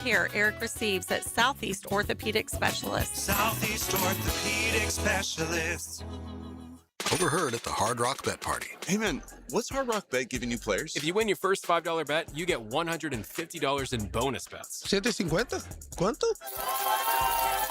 care Eric receives at Southeast Orthopedic Specialists. Southeast Orthopedic Specialists. Overheard at the Hard Rock Bet Party. Hey man, what's Hard Rock Bet giving you players? If you win your first $5 bet, you get $150 in bonus bets. $750? ¿Cuánto?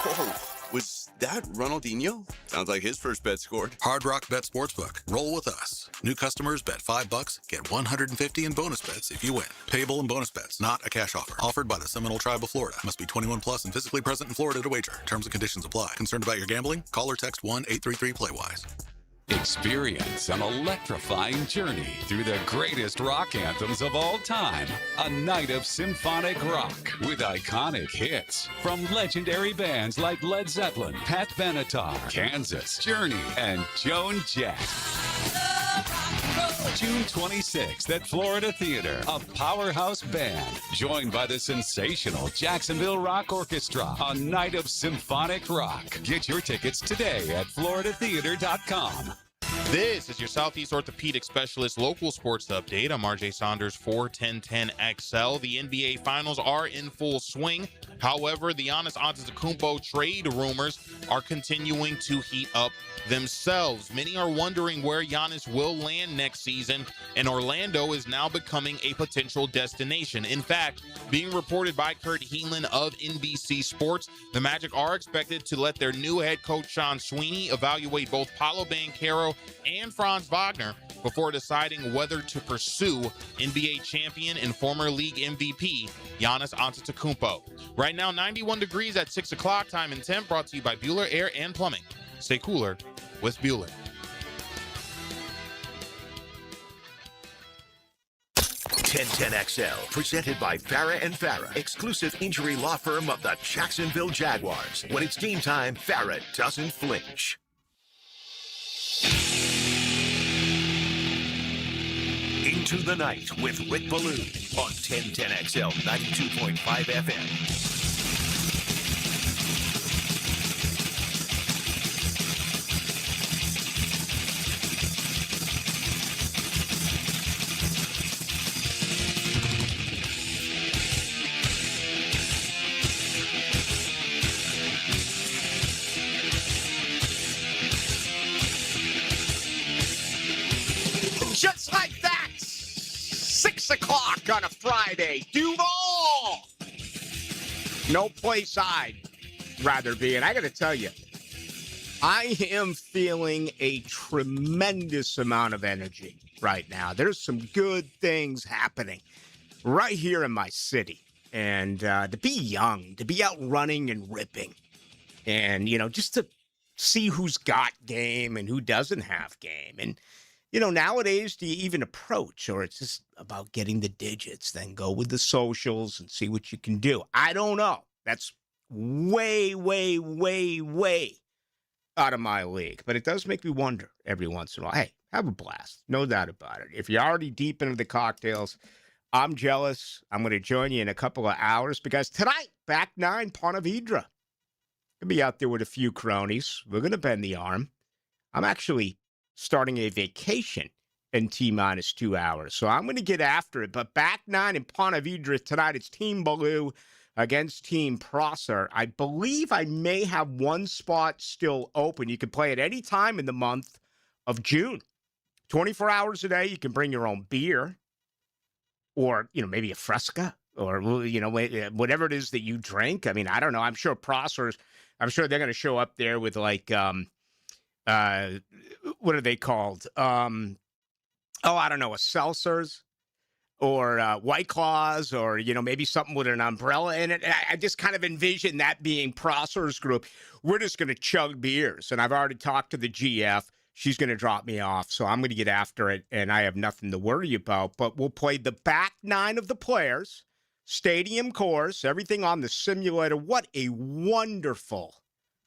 Whoa, was that Ronaldinho? Sounds like his first bet scored. Hard Rock Bet Sportsbook. Roll with us. New customers bet $5, get $150 in bonus bets if you win. Payable in bonus bets, not a cash offer. Offered by the Seminole Tribe of Florida. Must be 21 plus and physically present in Florida to wager. Terms and conditions apply. Concerned about your gambling? Call or text 1-833-PLAY-WISE. Experience an electrifying journey through the greatest rock anthems of all time. A night of symphonic rock with iconic hits from legendary bands like Led Zeppelin, Pat Benatar, Kansas, Journey, and Joan Jett. June 26th at Florida Theater, a powerhouse band joined by the sensational Jacksonville Rock Orchestra. A night of symphonic rock. Get your tickets today at floridatheater.com. This is your Southeast Orthopedic Specialist local sports update. I'm RJ Saunders for 1010XL. The NBA Finals are in full swing. However, the Giannis Antetokounmpo trade rumors are continuing to heat up themselves. Many are wondering where Giannis will land next season, and Orlando is now becoming a potential destination. In fact, being reported by Kurt Heelan of NBC Sports, the Magic are expected to let their new head coach Sean Sweeney evaluate both Paolo Banchero and Franz Wagner before deciding whether to pursue NBA champion and former league MVP Giannis Antetokounmpo. Right now, 91 degrees at 6 o'clock, time and temp, brought to you by Bueller Air and Plumbing. Stay cooler with Bueller. 1010XL, presented by Farah and Farah, exclusive injury law firm of the Jacksonville Jaguars. When it's game time, Farah doesn't flinch. Into the Night with Rick Ballou on 1010XL 92.5 FM. Just like that, 6 o'clock on a Friday. Duval! No place I'd rather be. And I got to tell you, I am feeling a tremendous amount of energy right now. There's some good things happening right here in my city. And to be young, to be out running and ripping, and, you know, just to see who's got game and who doesn't have game. And, you know, nowadays, do you even approach, or it's just about getting the digits, then go with the socials and see what you can do? I don't know. That's way, way, way, way out of my league. But it does make me wonder every once in a while. Hey, have a blast. No doubt about it. If you're already deep into the cocktails, I'm jealous. I'm going to join you in a couple of hours because tonight, back 9, Ponte Vedra. Going to be out there with a few cronies. We're going to bend the arm. I'm actually starting a vacation in T-minus 2 hours. So I'm going to get after it. But back 9 in Ponte Vedra tonight, it's Team Ballou against Team Prosser. I believe I may have one spot still open. You can play at any time in the month of June. 24 hours a day. You can bring your own beer or, you know, maybe a Fresca or, you know, whatever it is that you drink. I mean, I don't know. I'm sure Prosser's, I'm sure they're going to show up there with like, what are they called? I don't know, a seltzers or White Claws or, you know, maybe something with an umbrella in it. I just kind of envision that being Prosser's group. We're just going to chug beers. And I've already talked to the GF. She's going to drop me off. So I'm going to get after it, and I have nothing to worry about. But we'll play the back 9 of the players, stadium course, everything on the simulator. What a wonderful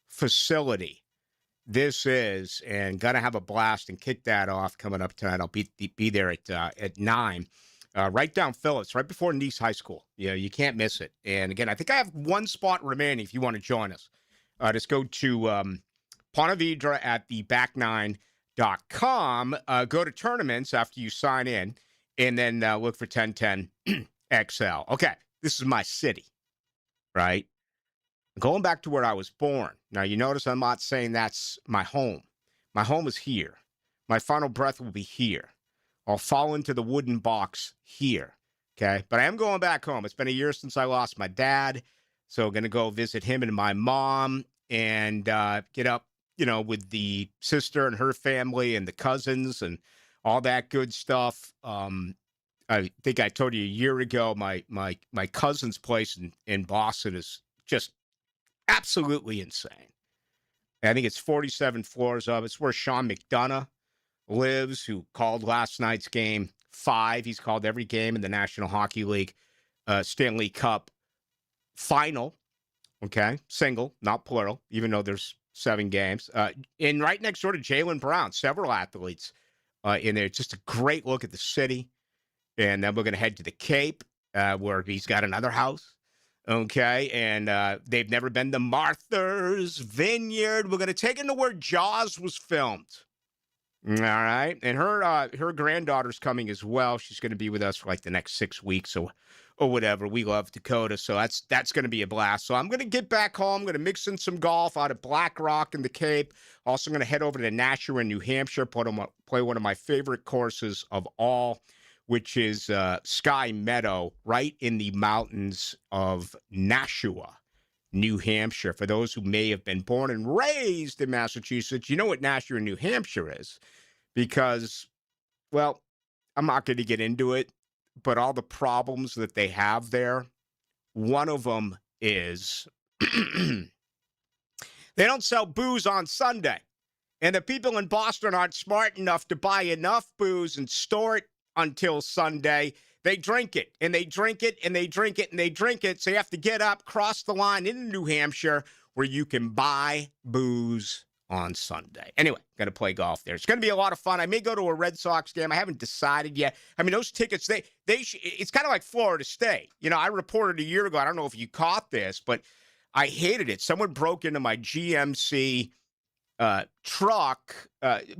facility this is, and gonna have a blast and kick that off coming up tonight. I'll be there at 9, right down Phillips, right before Nice High School. Yeah, you can't miss it. And again, I think I have one spot remaining if you want to join us. Just go to Ponte Vedra at the back9.com. Go to tournaments after you sign in, and then look for 1010XL. Okay, this is my city. right? Going back to where I was born. Now, you notice I'm not saying that's my home. My home is here. My final breath will be here. I'll fall into the wooden box here, okay? But I am going back home. It's been a year since I lost my dad, so I'm going to go visit him and my mom and get up, with the sister and her family and the cousins and all that good stuff. I think I told you a year ago, my cousin's place in Boston is just absolutely insane. I think it's 47 floors up. It's where Sean McDonough lives, who called last night's game 5. He's called every game in the National Hockey League Stanley Cup final. Okay, single, not plural, even though there's 7 games. And right next door to Jaylen Brown, several athletes in there. Just a great look at the city. And then we're going to head to the Cape, where he's got another house. Okay, and they've never been to Martha's Vineyard. We're going to take them to where Jaws was filmed. All right, and her granddaughter's coming as well. She's going to be with us for like the next 6 weeks or whatever. We love Dakota, so that's going to be a blast. So I'm going to get back home. I'm going to mix in some golf out at Black Rock in the Cape. Also going to head over to Nashua, New Hampshire, play one of my favorite courses of all, which is Sky Meadow, right in the mountains of Nashua, New Hampshire. For those who may have been born and raised in Massachusetts, you know what Nashua, New Hampshire is, because, well, I'm not going to get into it, but all the problems that they have there, one of them is they don't sell booze on Sunday. And the people in Boston aren't smart enough to buy enough booze and store it until Sunday. They drink it, and they drink it, and they drink it, and they drink it. So you have to get up, cross the line into New Hampshire, where you can buy booze on Sunday. Anyway, going to play golf there. It's going to be a lot of fun. I may go to a Red Sox game. I haven't decided yet. I mean, those tickets, it's kind of like Florida State. I reported a year ago, I don't know if you caught this, but I hated it. Someone broke into my GMC truck.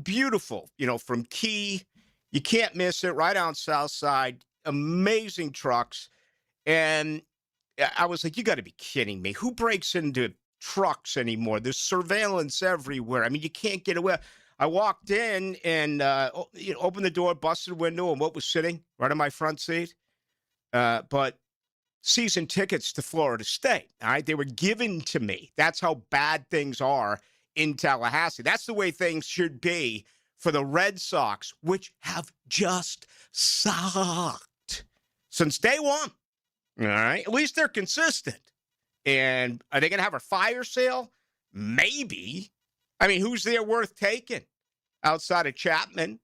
Beautiful, from Key. You can't miss it, right on South Side. Amazing trucks. And I was like, you got to be kidding me. Who breaks into trucks anymore? There's surveillance everywhere. I mean, you can't get away. I walked in and opened the door, busted the window, and what was sitting right on my front seat? But season tickets to Florida State. All right. They were given to me. That's how bad things are in Tallahassee. That's the way things should be for the Red Sox, which have just sucked since day one. All right. At least they're consistent. And are they going to have a fire sale? Maybe. I mean, who's there worth taking outside of Chapman?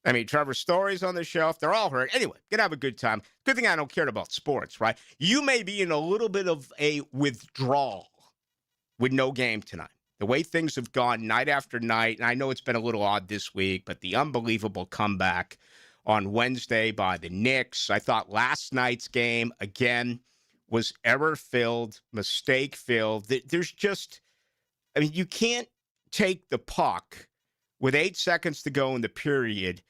I mean, Trevor Story's on the shelf. They're all hurt. Anyway, gonna have a good time. Good thing I don't care about sports, right? You may be in a little bit of a withdrawal with no game tonight. The way things have gone night after night, and I know it's been a little odd this week, but the unbelievable comeback on Wednesday by the Knicks. I thought last night's game, again, was error-filled, mistake-filled. There's just, I mean, you can't take the puck with 8 seconds to go in the period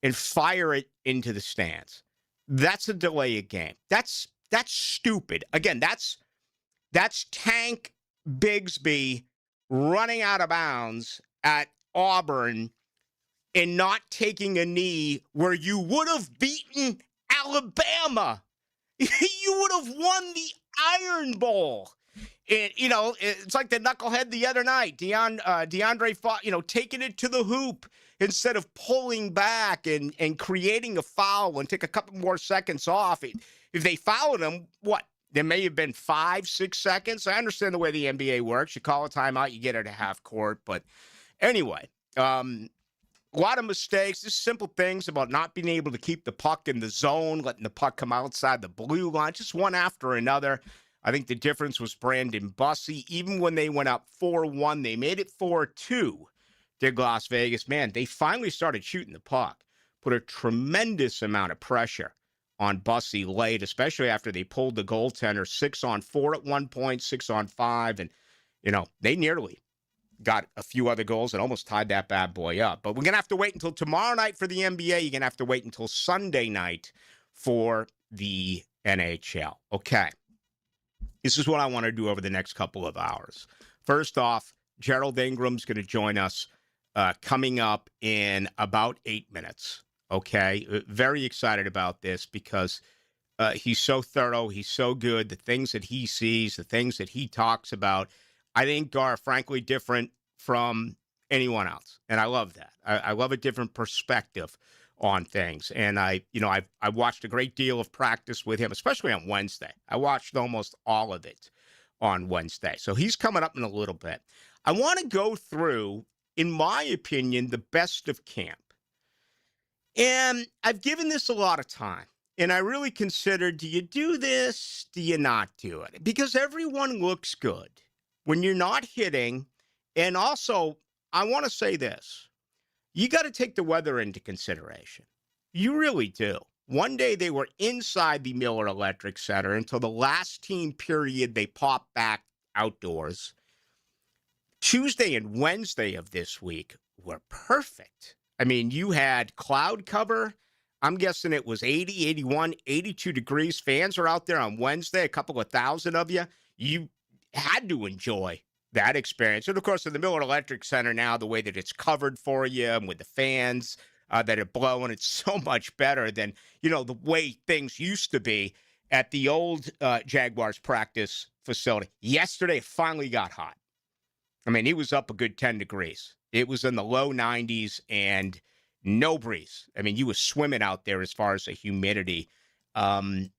and fire it into the stands. That's a delay of game. That's stupid. Again, that's Tank Bigsby running out of bounds at Auburn and not taking a knee where you would have beaten Alabama. You would have won the Iron Bowl. And, it's like the knucklehead the other night. DeAndre fought, taking it to the hoop instead of pulling back and creating a foul and take a couple more seconds off. If they fouled him, what? There may have been 5-6 seconds. I understand the way the NBA works. You call a timeout, you get it at half court. But anyway, a lot of mistakes, just simple things about not being able to keep the puck in the zone, letting the puck come outside the blue line, just one after another. I think the difference was Brandon Bussey. Even when they went up 4-1, they made it 4-2. Did Las Vegas. Man, they finally started shooting the puck. Put a tremendous amount of pressure on Bussey late, especially after they pulled the goaltender 6-on-4 at one point, 6-on-5. And, they nearly got a few other goals and almost tied that bad boy up. But we're going to have to wait until tomorrow night for the NBA. You're going to have to wait until Sunday night for the NHL. Okay. This is what I want to do over the next couple of hours. First off, Gerald Ingram's going to join us coming up in about 8 minutes. Okay? Very excited about this because he's so thorough. He's so good. The things that he sees, the things that he talks about, I think are frankly different from anyone else. And I love that. I love a different perspective on things. And I watched a great deal of practice with him, especially on Wednesday. I watched almost all of it on Wednesday. So he's coming up in a little bit. I want to go through, in my opinion, the best of camp. And I've given this a lot of time. And I really considered, do you do this? Do you not do it? Because everyone looks good when you're not hitting. And also, I want to say this. You got to take the weather into consideration. You really do. One day they were inside the Miller Electric Center until the last team period they popped back outdoors. Tuesday and Wednesday of this week were perfect. I mean, you had cloud cover. I'm guessing it was 80, 81, 82 degrees. Fans are out there on Wednesday, a couple of thousand of you. You had to enjoy that experience. And, of course, in the Miller Electric Center now, the way that it's covered for you and with the fans that are blowing, it's so much better than, the way things used to be at the old Jaguars practice facility. Yesterday, it finally got hot. I mean, it was up a good 10 degrees. It was in the low 90s and no breeze. I mean, you were swimming out there as far as the humidity. I'm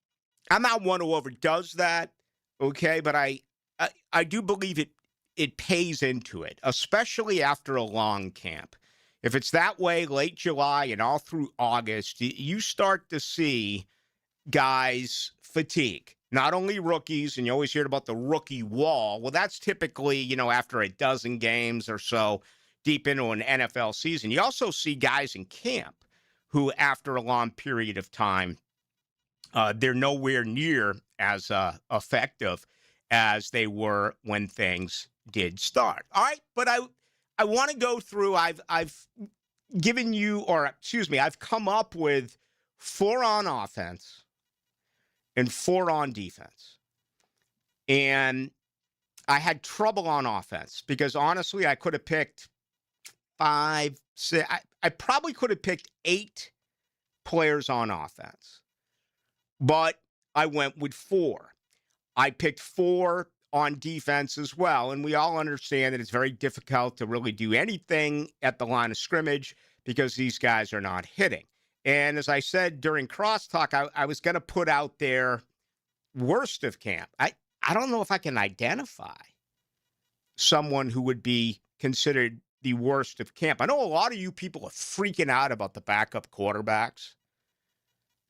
not one who overdoes that, okay, but I do believe it pays into it, especially after a long camp. If it's that way late July and all through August, you start to see guys fatigue. Not only rookies, and you always hear about the rookie wall. Well, that's typically, after a dozen games or so deep into an NFL season. You also see guys in camp who, after a long period of time, they're nowhere near as effective as they were when things did start. All right, but I want to go through. I've given you, I've come up with 4 on offense and 4 on defense. And I had trouble on offense because honestly, I could have picked 5, 6. I probably could have picked 8 players on offense, but I went with 4. I picked 4 on defense as well. And we all understand that it's very difficult to really do anything at the line of scrimmage because these guys are not hitting. And as I said during crosstalk, I was going to put out there worst of camp. I don't know if I can identify someone who would be considered the worst of camp. I know a lot of you people are freaking out about the backup quarterbacks.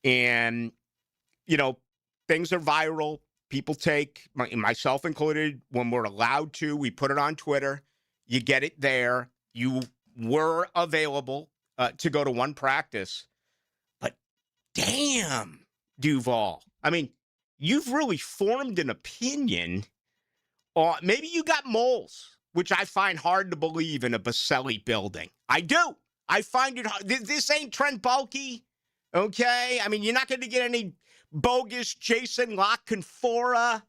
And, things are viral. People take, myself included, when we're allowed to, we put it on Twitter. You get it there. You were available to go to one practice. But damn, Duval. I mean, you've really formed an opinion. Maybe you got moles, which I find hard to believe in a Baselli building. I do. I find it hard. This ain't Trent Baalke, okay? I mean, you're not going to get any bogus Jason La Canfora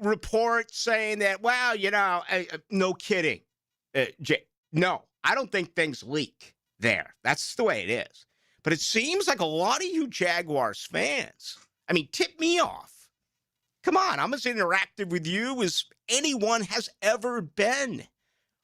report saying that, well, no kidding. No, I don't think things leak there. That's the way it is. But it seems like a lot of you Jaguars fans, tip me off. Come on, I'm as interactive with you as anyone has ever been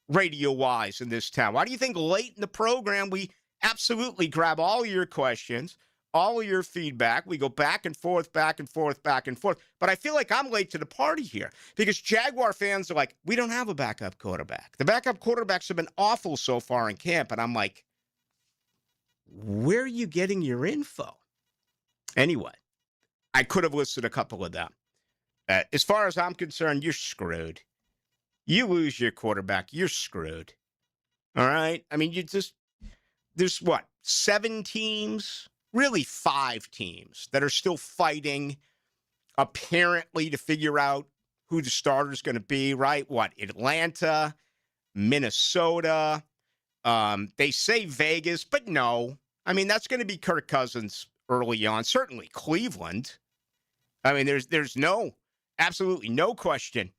radio-wise in this town. Why do you think late in the program we absolutely grab all your questions, all of your feedback. We go back and forth, back and forth, back and forth. But I feel like I'm late to the party here because Jaguar fans are like, we don't have a backup quarterback. The backup quarterbacks have been awful so far in camp. And I'm like, where are you getting your info? Anyway, I could have listed a couple of them. As far as I'm concerned, you're screwed. You lose your quarterback, you're screwed. All right? There's 7 teams? Really 5 teams that are still fighting, apparently, to figure out who the starter's going to be, right? Atlanta, Minnesota. They say Vegas, but no. That's going to be Kirk Cousins early on. Certainly Cleveland. There's no Absolutely no question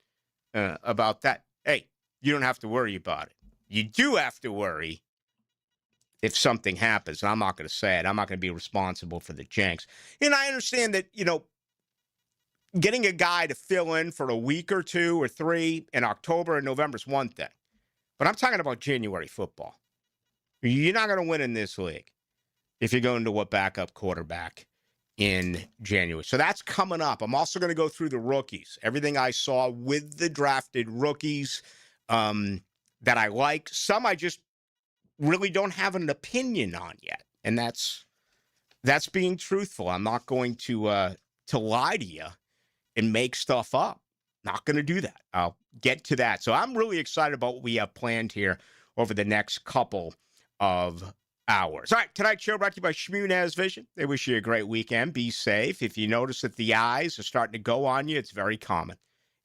about that. Hey, you don't have to worry about it. You do have to worry if something happens. I'm not going to say it. I'm not going to be responsible for the jinx. And I understand that, getting a guy to fill in for a week or 2 or 3 in October and November is one thing. But I'm talking about January football. You're not going to win in this league if you're going to a backup quarterback in January. So that's coming up. I'm also going to go through the rookies. Everything I saw with the drafted rookies that I like. Some I just really don't have an opinion on yet. And that's being truthful. I'm not going to lie to you and make stuff up. Not going to do that. I'll get to that. So I'm really excited about what we have planned here over the next couple of hours. All right, tonight's show brought to you by Shmunez Vision. They wish you a great weekend. Be safe. If you notice that the eyes are starting to go on you, it's very common.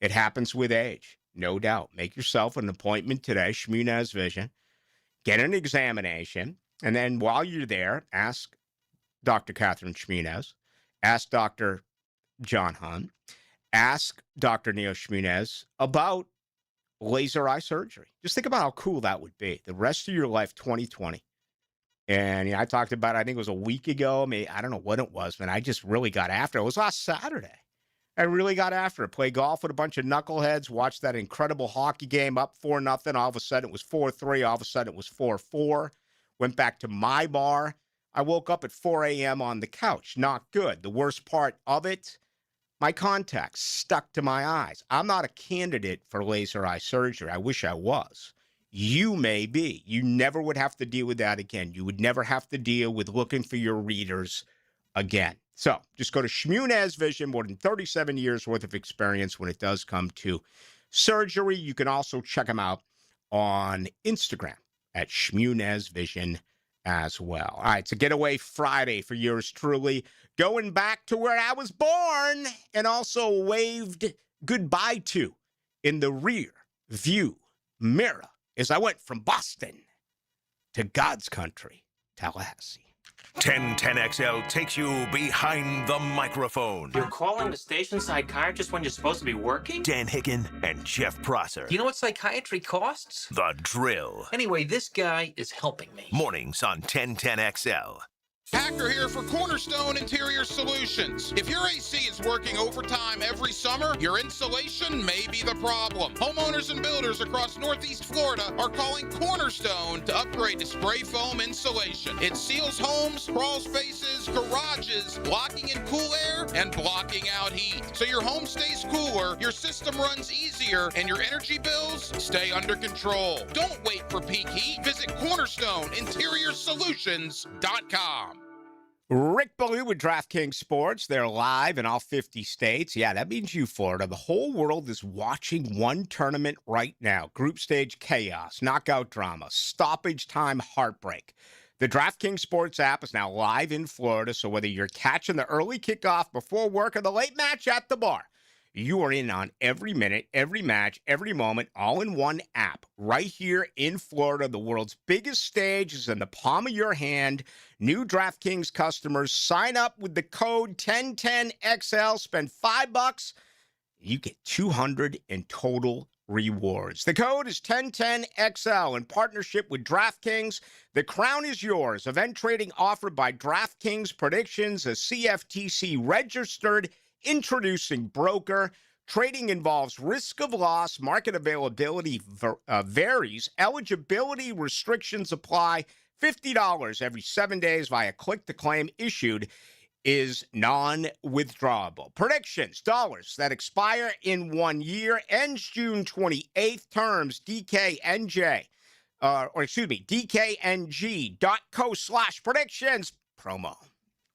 It happens with age, no doubt. Make yourself an appointment today, Shmunez Vision. Get an examination, and then while you're there, ask Dr. Catherine Shmunez, ask Dr. John Hunt, ask Dr. Neil Shmunez about laser eye surgery. Just think about how cool that would be. The rest of your life, 2020. And I talked about it, I think it was a week ago. I don't know what it was, man. I just really got after it. It was last Saturday. I really got after it. Played golf with a bunch of knuckleheads, watched that incredible hockey game up 4-0. All of a sudden, it was 4-3. All of a sudden, it was 4-4. Went back to my bar. I woke up at 4 a.m. on the couch. Not good. The worst part of it, my contacts stuck to my eyes. I'm not a candidate for laser eye surgery. I wish I was. You may be. You never would have to deal with that again. You would never have to deal with looking for your readers again. So just go to Shmunez Vision, more than 37 years worth of experience when it does come to surgery. You can also check them out on Instagram at Shmunez Vision as well. All right, it's a getaway Friday for yours truly. Going back to where I was born and also waved goodbye to in the rear view mirror as I went from Boston to God's country, Tallahassee. 1010XL takes you behind the microphone. You're calling the station psychiatrist when you're supposed to be working? Dan Hicken and Jeff Prosser. You know what psychiatry costs? The Drill. Anyway, this guy is helping me. Mornings on 1010XL. Hacker here for Cornerstone Interior Solutions. If your AC is working overtime every summer, your insulation may be the problem. Homeowners and builders across Northeast Florida are calling Cornerstone to upgrade to spray foam insulation. It seals homes, crawl spaces, garages, blocking in cool air and blocking out heat. So your home stays cooler, your system runs easier, and your energy bills stay under control. Don't wait for peak heat. Visit CornerstoneInteriorSolutions.com. Rick Ballou with DraftKings Sports. They're live in all 50 states. Yeah, that means you, Florida. The whole world is watching one tournament right now. Group stage chaos, knockout drama, stoppage time heartbreak. The DraftKings Sports app is now live in Florida, so whether you're catching the early kickoff before work or the late match at the bar, you are in on every minute, every match, every moment, all in one app. Right here in Florida, the world's biggest stage is in the palm of your hand. New DraftKings customers sign up with the code 1010XL, spend $5, you get 200 in total rewards. The code is 1010XL in partnership with DraftKings. The crown is yours. Event trading offered by DraftKings Predictions, a CFTC registered introducing broker. Trading involves risk of loss. Market availability varies. Eligibility restrictions apply. $50 every 7 days via click-to-claim issued is non-withdrawable. Predictions, dollars that expire in 1 year, ends June 28th. Terms, DKNG.co/predictions. Promo.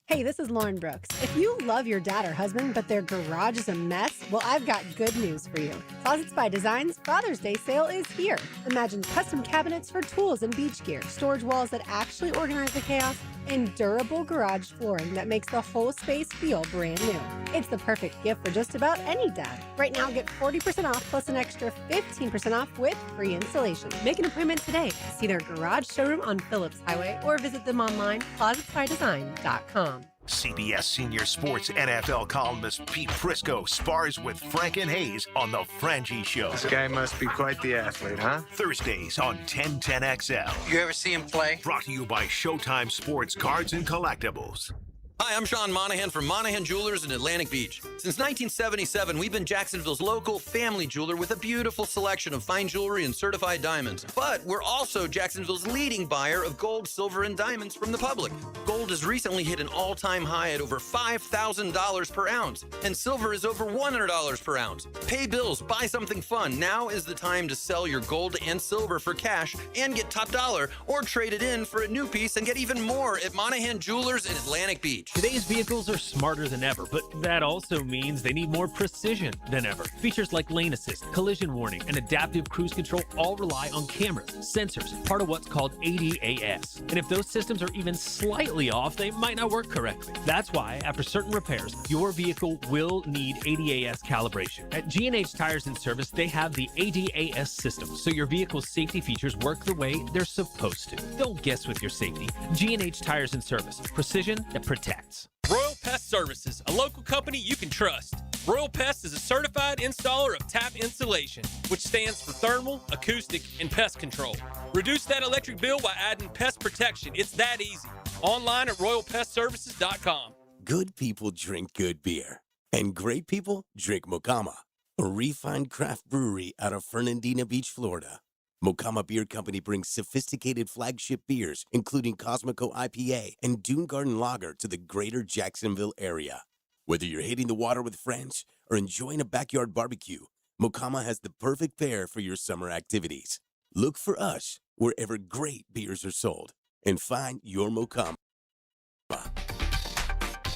Hey, this is Lauren Brooks. If you love your dad or husband, but their garage is a mess, well, I've got good news for you. Closets by Design's Father's Day sale is here. Imagine custom cabinets for tools and beach gear, storage walls that actually organize the chaos, and durable garage flooring that makes the whole space feel brand new. It's the perfect gift for just about any dad. Right now, get 40% off plus an extra 15% off with free installation. Make an appointment today. See their garage showroom on Phillips Highway or visit them online, closetsbydesign.com. CBS Senior Sports NFL columnist Pete Prisco spars with Frank and Hayes on The Frangie Show. This guy must be quite the athlete, huh? Thursdays on 1010XL. You ever see him play? Brought to you by Showtime Sports Cards and Collectibles. Hi, I'm Sean Monahan from Monahan Jewelers in Atlantic Beach. Since 1977, we've been Jacksonville's local family jeweler with a beautiful selection of fine jewelry and certified diamonds. But we're also Jacksonville's leading buyer of gold, silver, and diamonds from the public. Gold has recently hit an all-time high at over $5,000 per ounce, and silver is over $100 per ounce. Pay bills, buy something fun. Now is the time to sell your gold and silver for cash and get top dollar, or trade it in for a new piece and get even more at Monahan Jewelers in Atlantic Beach. Today's vehicles are smarter than ever, but that also means they need more precision than ever. Features like lane assist, collision warning, and adaptive cruise control all rely on cameras, sensors, part of what's called ADAS. And if those systems are even slightly off, they might not work correctly. That's why, after certain repairs, your vehicle will need ADAS calibration. At G&H Tires and Service, they have the ADAS system, so your vehicle's safety features work the way they're supposed to. Don't guess with your safety. G&H Tires and Service. Precision that protects. Royal Pest Services, a local company you can trust. Royal Pest is a certified installer of tap insulation, which stands for thermal, acoustic, and pest control. Reduce that electric bill by adding pest protection. It's that easy. Online at royalpestservices.com. Good people drink good beer, and great people drink Mocama, a refined craft brewery out of Fernandina Beach, Florida. Mocama Beer Company brings sophisticated flagship beers, including Cosmico IPA and Dune Garden Lager, to the greater Jacksonville area. Whether you're hitting the water with friends or enjoying a backyard barbecue, Mocama has the perfect pair for your summer activities. Look for us wherever great beers are sold and find your Mocama.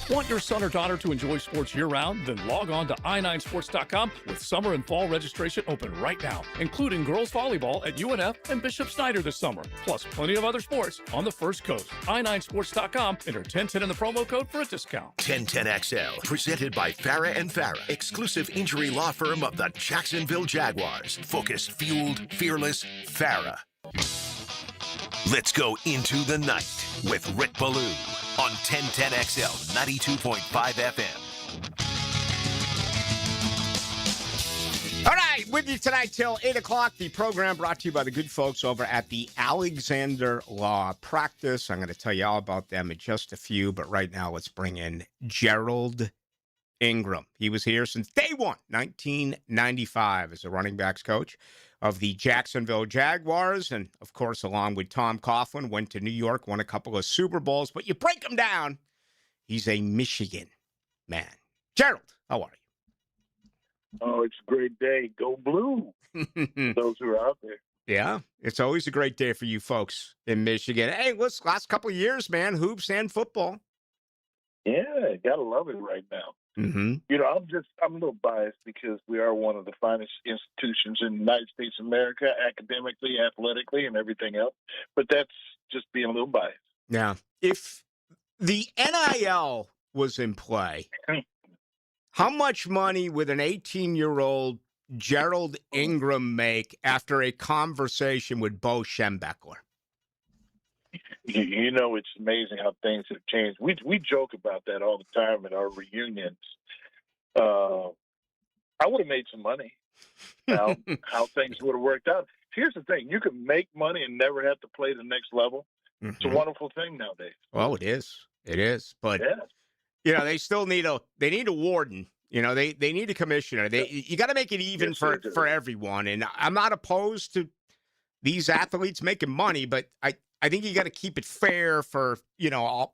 Want your son or daughter to enjoy sports year-round? Then log on to i9sports.com with summer and fall registration open right now, including girls volleyball at UNF and Bishop Snyder this summer, plus plenty of other sports on the First Coast. i9sports.com, enter 1010 in the promo code for a discount. 1010XL, presented by Farah & Farah, exclusive injury law firm of the Jacksonville Jaguars. Focused, fueled, fearless, Farah. Let's go into the night with Rick Ballou on 1010XL 92.5 FM. All right, with you tonight till 8 o'clock. The program brought to you by the good folks over at the Alexander Law Practice. I'm going to tell you all about them in just a few, but right now let's bring in Gerald Ingram. He was here since day one, 1995, as a running backs coach of the Jacksonville Jaguars. And, of course, along with Tom Coughlin, went to New York, won a couple of Super Bowls. But you break him down, he's a Michigan man. Gerald, how are you? Oh, it's a great day. Go Blue. Those who are out there. Yeah, it's always a great day for you folks in Michigan. Hey, listen, last couple of years, man, hoops and football. Yeah, gotta love it right now. Mm-hmm. You know, I'm a little biased because we are one of the finest institutions in the United States of America, academically, athletically, and everything else. But that's just being a little biased. Yeah. If the NIL was in play, how much money would an 18-year-old Gerald Ingram make after a conversation with Bo Schembechler? You know, it's amazing how things have changed. We joke about that all the time at our reunions. I would have made some money. Now, how things would have worked out. Here's the thing. You can make money and never have to play the next level. Mm-hmm. It's a wonderful thing nowadays. Well, it is. It is. But, you know, they still need a warden. You know, they need a commissioner. You got to make it even for everyone. And I'm not opposed to these athletes making money, but I think you got to keep it fair for, you know,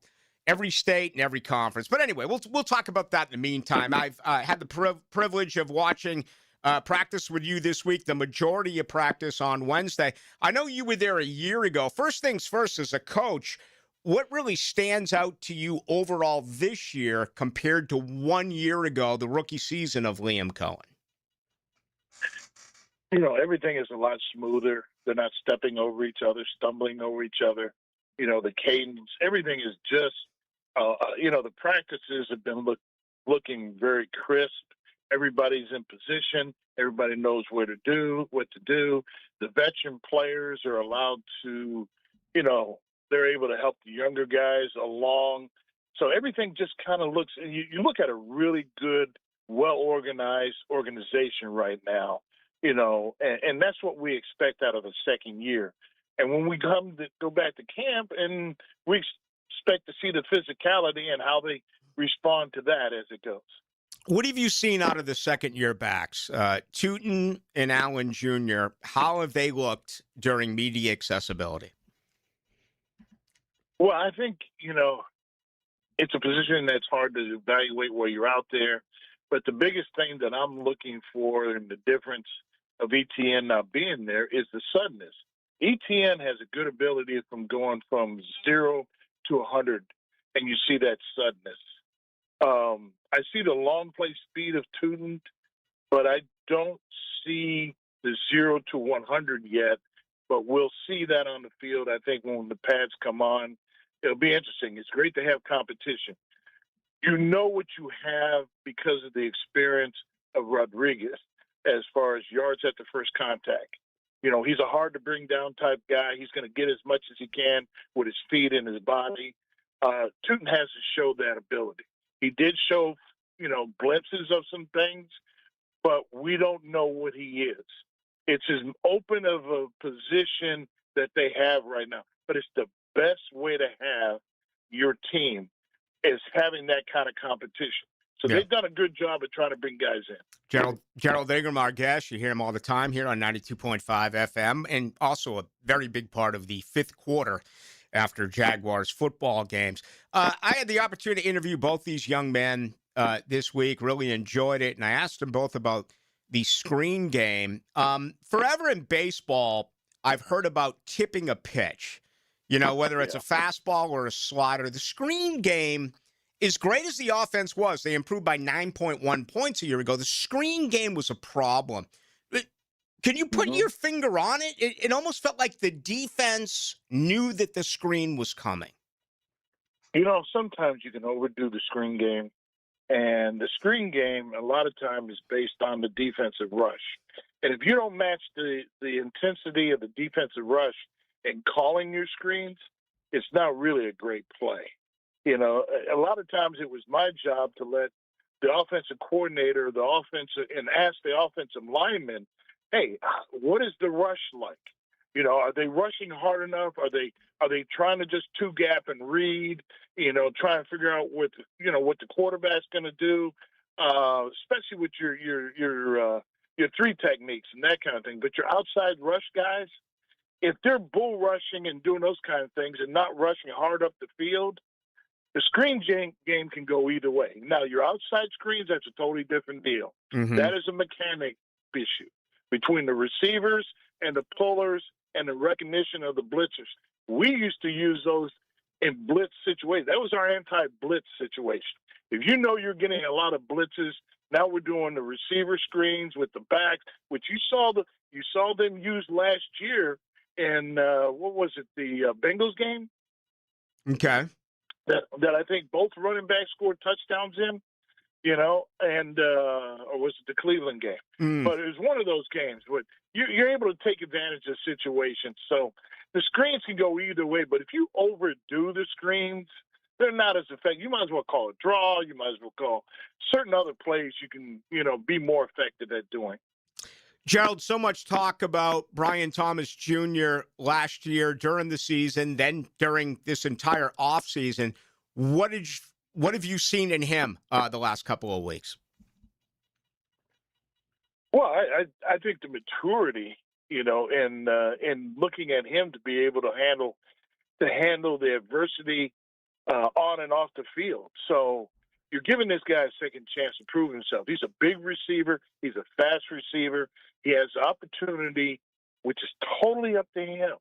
every state and every conference. But anyway, we'll talk about that in the meantime. I've had the privilege of watching practice with you this week, the majority of practice on Wednesday. I know you were there a year ago. First things first, as a coach, what really stands out to you overall this year compared to 1 year ago, the rookie season of Liam Cohen? You know, everything is a lot smoother. They're not stepping over each other, stumbling over each other. You know, the cadence, everything is just, you know, the practices have been looking very crisp. Everybody's in position. Everybody knows what to do. The veteran players are allowed to, you know, they're able to help the younger guys along. So everything just kind of looks, you look at a really good, well-organized organization right now, and that's what we expect out of the second year. And when we go back to camp, and we expect to see the physicality and how they respond to that as it goes. What have you seen out of the second-year backs? Tootin and Allen Jr., how have they looked during media accessibility? Well, I think, it's a position that's hard to evaluate while you're out there. But the biggest thing that I'm looking for in the difference of ETN not being there is the suddenness. ETN has a good ability from going from 0 to 100, and you see that suddenness. I see the long play speed of Tootin, but I don't see the 0 to 100 yet. But we'll see that on the field, I think, when the pads come on. It'll be interesting. It's great to have competition. You know what you have because of the experience of Rodriguez as far as yards at the first contact. He's a hard-to-bring-down type guy. He's going to get as much as he can with his feet and his body. Tootin has to show that ability. He did show, glimpses of some things, but we don't know what he is. It's as open of a position that they have right now. But it's the best way to have your team is having that kind of competition. So they've done a good job of trying to bring guys in. Gerald Ingram, our guest, you hear him all the time here on 92.5 FM, and also a very big part of the fifth quarter after Jaguars football games. I had the opportunity to interview both these young men this week, really enjoyed it, and I asked them both about the screen game. Forever in baseball, I've heard about tipping a pitch. Whether it's a fastball or a slider. The screen game, as great as the offense was, they improved by 9.1 points a year ago. The screen game was a problem. Can you put your finger on it? It almost felt like the defense knew that the screen was coming. Sometimes you can overdo the screen game. And the screen game, a lot of times, is based on the defensive rush. And if you don't match the intensity of the defensive rush and calling your screens, it's not really a great play. A lot of times it was my job to let the offensive coordinator, and ask the offensive lineman, hey, what is the rush like? Are they rushing hard enough? Are they trying to just two gap and read? Try and figure out what the quarterback's going to do, especially with your three techniques and that kind of thing. But your outside rush guys, if they're bull rushing and doing those kind of things and not rushing hard up the field, the screen game can go either way. Now, your outside screens, that's a totally different deal. Mm-hmm. That is a mechanic issue between the receivers and the pullers and the recognition of the blitzers. We used to use those in blitz situations. That was our anti-blitz situation. If you know you're getting a lot of blitzes, now we're doing the receiver screens with the backs, which you saw them use last year in what was it, the Bengals game? Okay. That I think both running backs scored touchdowns in, and or was it the Cleveland game? But it was one of those games where you're able to take advantage of situations. So the screens can go either way, but if you overdo the screens, they're not as effective. You might as well call a draw. You might as well call certain other plays you can, be more effective at doing. Gerald, so much talk about Brian Thomas Jr. last year during the season, then during this entire offseason. What have you seen in him the last couple of weeks? Well, I think the maturity, and looking at him to be able to handle the adversity on and off the field. So you're giving this guy a second chance to prove himself. He's a big receiver. He's a fast receiver. He has opportunity, which is totally up to him.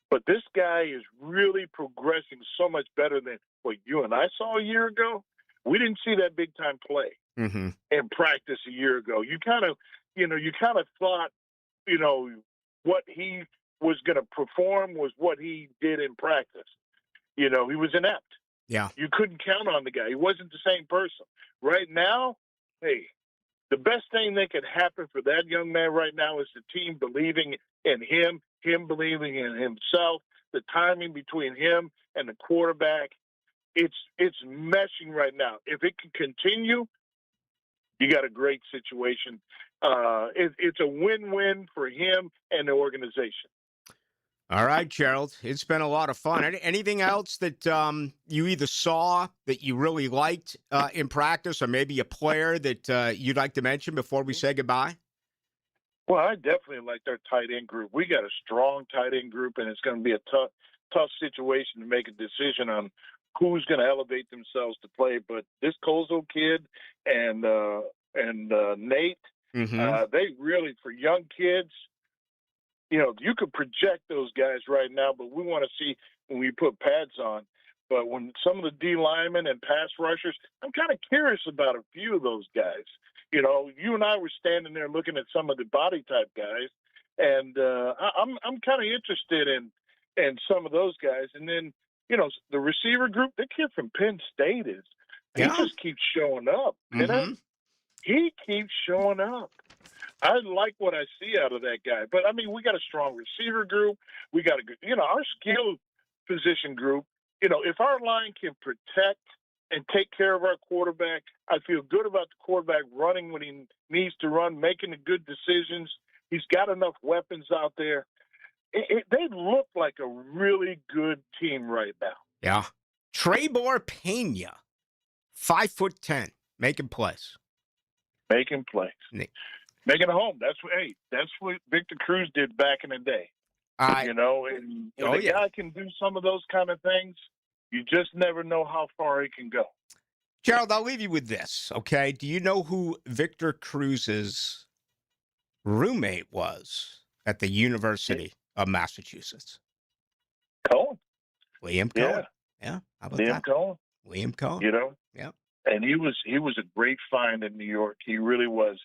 But this guy is really progressing so much better than what you and I saw a year ago. We didn't see that big time play in practice a year ago. You kind of thought, what he was going to perform was what he did in practice. He was inept. Yeah. You couldn't count on the guy. He wasn't the same person. Right now, hey, the best thing that could happen for that young man right now is the team believing in him believing in himself, the timing between him and the quarterback. it's meshing right now. If it can continue, you got a great situation. It's a win-win for him and the organization. All right, Gerald. It's been a lot of fun. Anything else that you either saw that you really liked in practice, or maybe a player that you'd like to mention before we say goodbye? Well, I definitely liked our tight end group. We got a strong tight end group, and it's going to be a tough situation to make a decision on who's going to elevate themselves to play. But this Kozo kid and Nate, they really, for young kids, you could project those guys right now, but we want to see when we put pads on. But when some of the D linemen and pass rushers, I'm kind of curious about a few of those guys. You and I were standing there looking at some of the body type guys, and I'm kind of interested in some of those guys. And then, the receiver group, the kid from Penn State he just keeps showing up. He keeps showing up. I like what I see out of that guy. But, we got a strong receiver group. We got our skill position group. If our line can protect and take care of our quarterback, I feel good about the quarterback running when he needs to run, making the good decisions. He's got enough weapons out there. They look like a really good team right now. Yeah. Trebor Pena, 5'10", making plays. Making plays. Making a home. That's what Victor Cruz did back in the day. And when a guy can do some of those kind of things, you just never know how far he can go. Gerald, I'll leave you with this, okay? Do you know who Victor Cruz's roommate was at the University of Massachusetts? Cohen. William Cohen. Yeah. How about Liam that? Cohen. William Cohen. Yeah. And he was a great find in New York. He really was.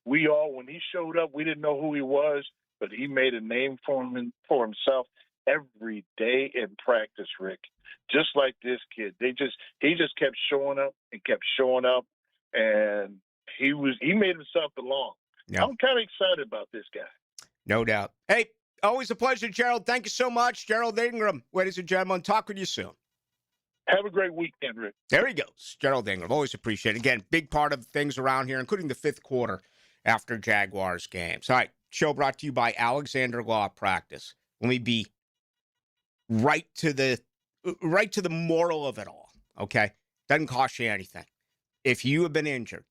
When he showed up, we didn't know who he was, but he made a name for himself every day in practice, Rick. Just like this kid. He just kept showing up and kept showing up, and he made himself belong. Yeah. I'm kind of excited about this guy. No doubt. Hey, always a pleasure, Gerald. Thank you so much. Gerald Ingram, ladies and gentlemen, talk with you soon. Have a great weekend, Rick. There he goes. Gerald Ingram. Always appreciate it. Again, big part of things around here, including the fifth quarter after Jaguars games. All right, show brought to you by Alexander Law Practice. Let me be right to the moral of it all, okay? Doesn't cost you anything. If you have been injured,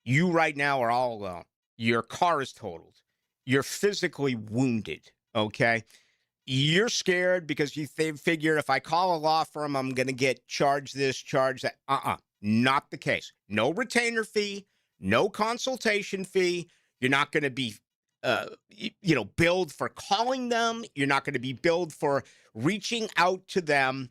you right now are all alone. Your car is totaled. You're physically wounded, okay? You're scared because you figure if I call a law firm, I'm going to get charged this, charged that. Not the case. No retainer fee, no consultation fee. You're not going to be billed for calling them. You're not going to be billed for reaching out to them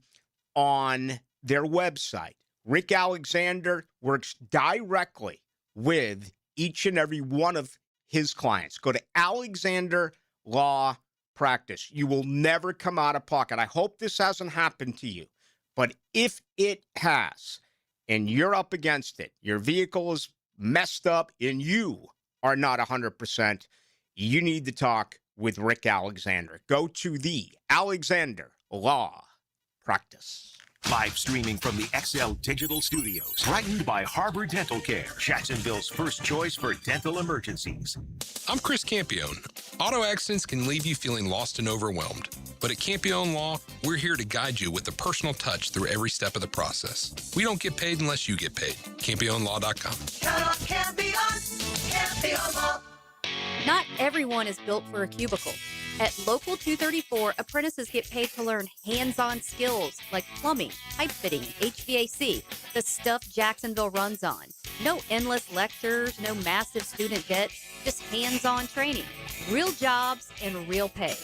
on their website. Rick Alexander works directly with each and every one of his clients. Go to Alexander Law Practice. You will never come out of pocket. I hope this hasn't happened to you, but if it has, and you're up against it, your vehicle is messed up, and you are not 100%, you need to talk with Rick Alexander. Go to the Alexander Law Practice. Live streaming from the XL Digital Studios. Brightened by Harbor Dental Care, Jacksonville's first choice for dental emergencies. I'm Chris Campione. Auto accidents can leave you feeling lost and overwhelmed. But at Campione Law, we're here to guide you with a personal touch through every step of the process. We don't get paid unless you get paid. CampioneLaw.com. Count on Campione. Campione Law. Not everyone is built for a cubicle. At Local 234, apprentices get paid to learn hands-on skills like plumbing, pipe fitting, HVAC, the stuff Jacksonville runs on. No endless lectures, no massive student debt, just hands-on training, real jobs, and real pay.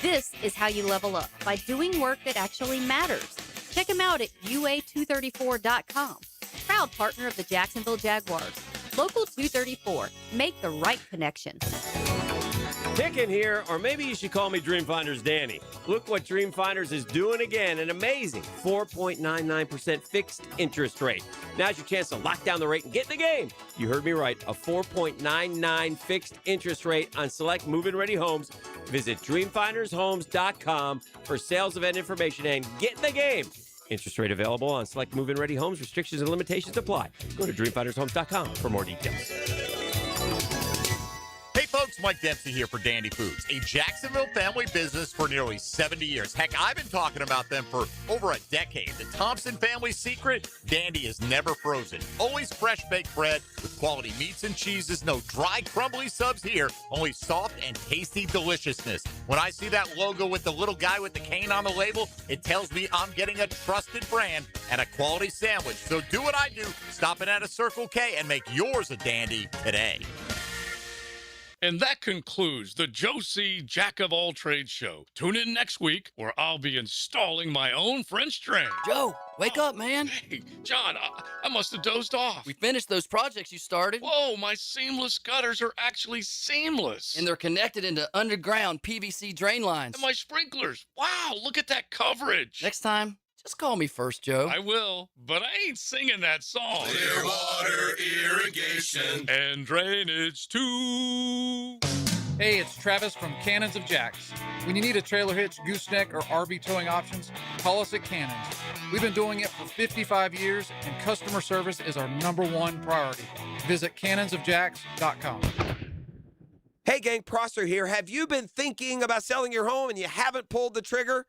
This is how you level up, by doing work that actually matters. Check them out at UA234.com. Proud partner of the Jacksonville Jaguars. Local 234. Make the right connection. Picking here, or maybe you should call me Dreamfinders Danny. Look what Dreamfinders is doing again, an amazing 4.99% fixed interest rate. Now's your chance to lock down the rate and get in the game. You heard me right, a 4.99 fixed interest rate on select move-in ready homes. Visit dreamfindershomes.com for sales event information and get in the game. Interest rate available on select move-in ready homes. Restrictions and limitations apply. Go to dreamfindershomes.com for more details. Hey folks, Mike Dempsey here for Dandy Foods, a Jacksonville family business for nearly 70 years. Heck, I've been talking about them for over a decade. The Thompson family secret, Dandy is never frozen. Always fresh baked bread with quality meats and cheeses. No dry, crumbly subs here, only soft and tasty deliciousness. When I see that logo with the little guy with the cane on the label, it tells me I'm getting a trusted brand and a quality sandwich. So do what I do, stop in at a Circle K and make yours a Dandy today. And that concludes the Joe C. Jack of All Trades show. Tune in next week where I'll be installing my own French drain. Joe, wake up, man. Hey, John, I must have dozed off. We finished those projects you started. Whoa, my seamless gutters are actually seamless. And they're connected into underground PVC drain lines. And my sprinklers. Wow, look at that coverage. Next time, just call me first, Joe. I will, but I ain't singing that song. Clearwater irrigation and drainage too. Hey, it's Travis from Cannons of Jacks. When you need a trailer hitch, gooseneck, or RV towing options, call us at Cannons. We've been doing it for 55 years, and customer service is our #1 priority. Visit cannonsofjacks.com. Hey gang, Prosser here. Have you been thinking about selling your home and you haven't pulled the trigger?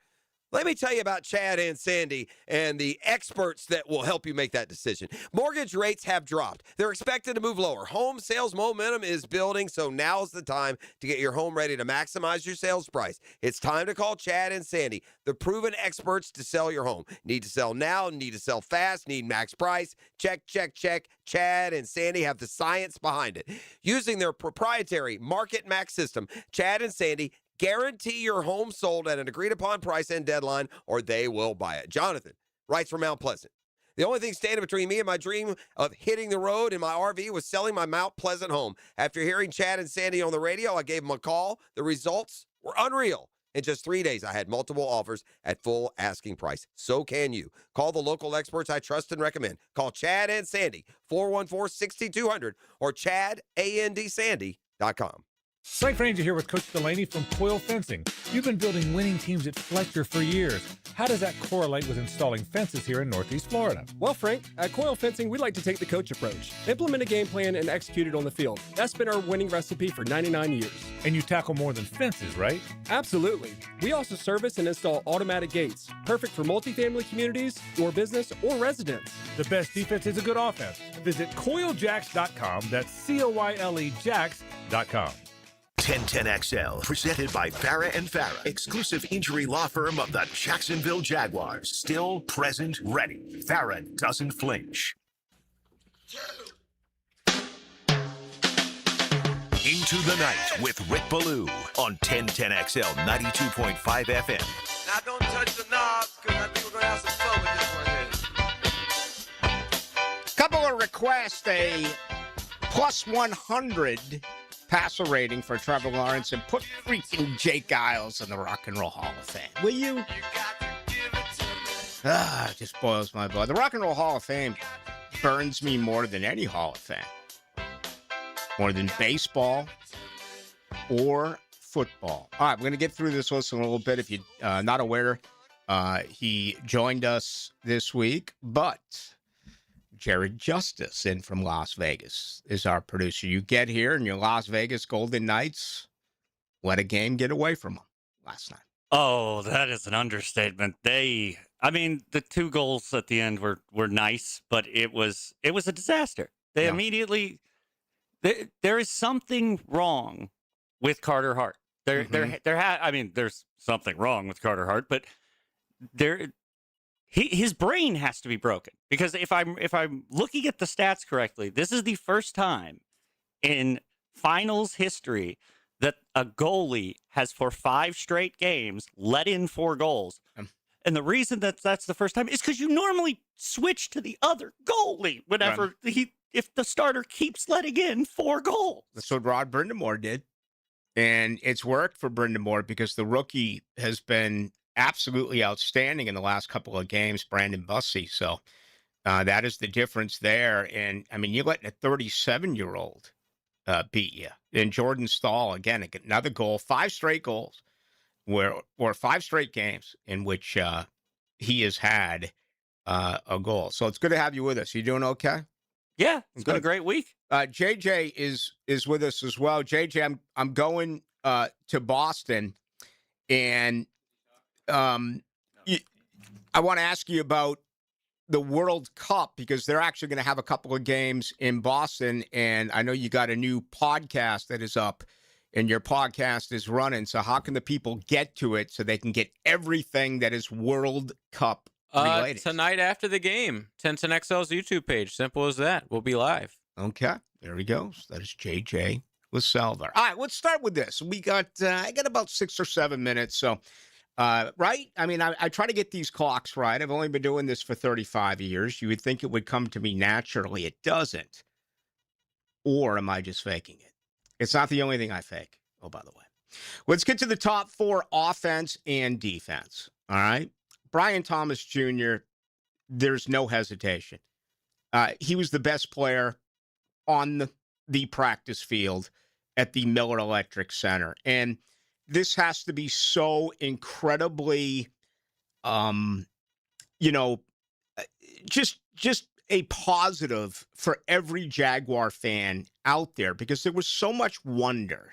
Let me tell you about Chad and Sandy and the experts that will help you make that decision. Mortgage rates have dropped. They're expected to move lower. Home sales momentum is building, so now's the time to get your home ready to maximize your sales price. It's time to call Chad and Sandy, the proven experts to sell your home. Need to sell now, need to sell fast, need max price. Check, check, check. Chad and Sandy have the science behind it. Using their proprietary Market Max system, Chad and Sandy guarantee your home sold at an agreed-upon price and deadline, or they will buy it. Jonathan writes from Mount Pleasant. The only thing standing between me and my dream of hitting the road in my RV was selling my Mount Pleasant home. After hearing Chad and Sandy on the radio, I gave them a call. The results were unreal. In just 3 days, I had multiple offers at full asking price. So can you. Call the local experts I trust and recommend. Call Chad and Sandy, 414-6200 or chadandsandy.com. Frank Ranger here with Coach Delaney from Coil Fencing. You've been building winning teams at Fletcher for years. How does that correlate with installing fences here in Northeast Florida? Well, Frank, at Coil Fencing, we like to take the coach approach. Implement a game plan and execute it on the field. That's been our winning recipe for 99 years. And you tackle more than fences, right? Absolutely. We also service and install automatic gates, perfect for multifamily communities, or business, or residence. The best defense is a good offense. Visit CoilJacks.com. That's COYLE Jacks.com. 1010XL, presented by Farah and Farah, exclusive injury law firm of the Jacksonville Jaguars. Still present, ready. Farah doesn't flinch. Into the Night with Rick Ballou on 1010XL 92.5 FM. Now don't touch the knobs, because I think we're going to have some fun with this one here. Couple of requests, a plus 100 passer rating for Trevor Lawrence, and put freaking Jake Giles in the Rock and Roll Hall of Fame. Will you? It just boils my blood. The Rock and Roll Hall of Fame burns me more than any Hall of Fame. More than baseball or football. All right, we're going to get through this list in a little bit. If you're not aware, he joined us this week, but Jared Justice in from Las Vegas is our producer. You get here and your Las Vegas Golden Knights let a game get away from them last night. Oh, that is an understatement. The 2 goals at the end were nice, but it was a disaster. They immediately, there is something wrong with Carter Hart. There's something wrong with Carter Hart, but his brain has to be broken, because if I'm looking at the stats correctly, this is the first time in finals history that a goalie has, for 5 straight games, let in 4 goals. And the reason that's the first time is because you normally switch to the other goalie whenever if the starter keeps letting in 4 goals. That's what Rod Brindamore did. And it's worked for Brindamore because the rookie has been absolutely outstanding in the last couple of games, Brandon Bussey. So that is the difference there. And, you're letting a 37-year-old beat you. And Jordan Stahl, again, another goal, 5 straight goals, or 5 straight games in which he has had a goal. So it's good to have you with us. You doing okay? Yeah, it's been a great week. JJ is with us as well. JJ, I'm going to Boston, and I want to ask you about the World Cup because they're actually going to have a couple of games in Boston, and I know you got a new podcast that is up, and your podcast is running. So how can the people get to it so they can get everything that is World Cup related? Tonight after the game, 1010XL's YouTube page. Simple as that. We'll be live. Okay, there he goes. That is JJ with Salvar. All right, let's start with this. We got I got about 6 or 7 minutes. So, right? I mean, I try to get these clocks right. I've only been doing this for 35 years. You would think it would come to me naturally. It doesn't. Or am I just faking it? It's not the only thing I fake. Oh, by the way. Let's get to the top 4 offense and defense. All right? Brian Thomas Jr., there's no hesitation. He was the best player on the practice field at the Miller Electric Center. And this has to be so incredibly, just a positive for every Jaguar fan out there because there was so much wonder.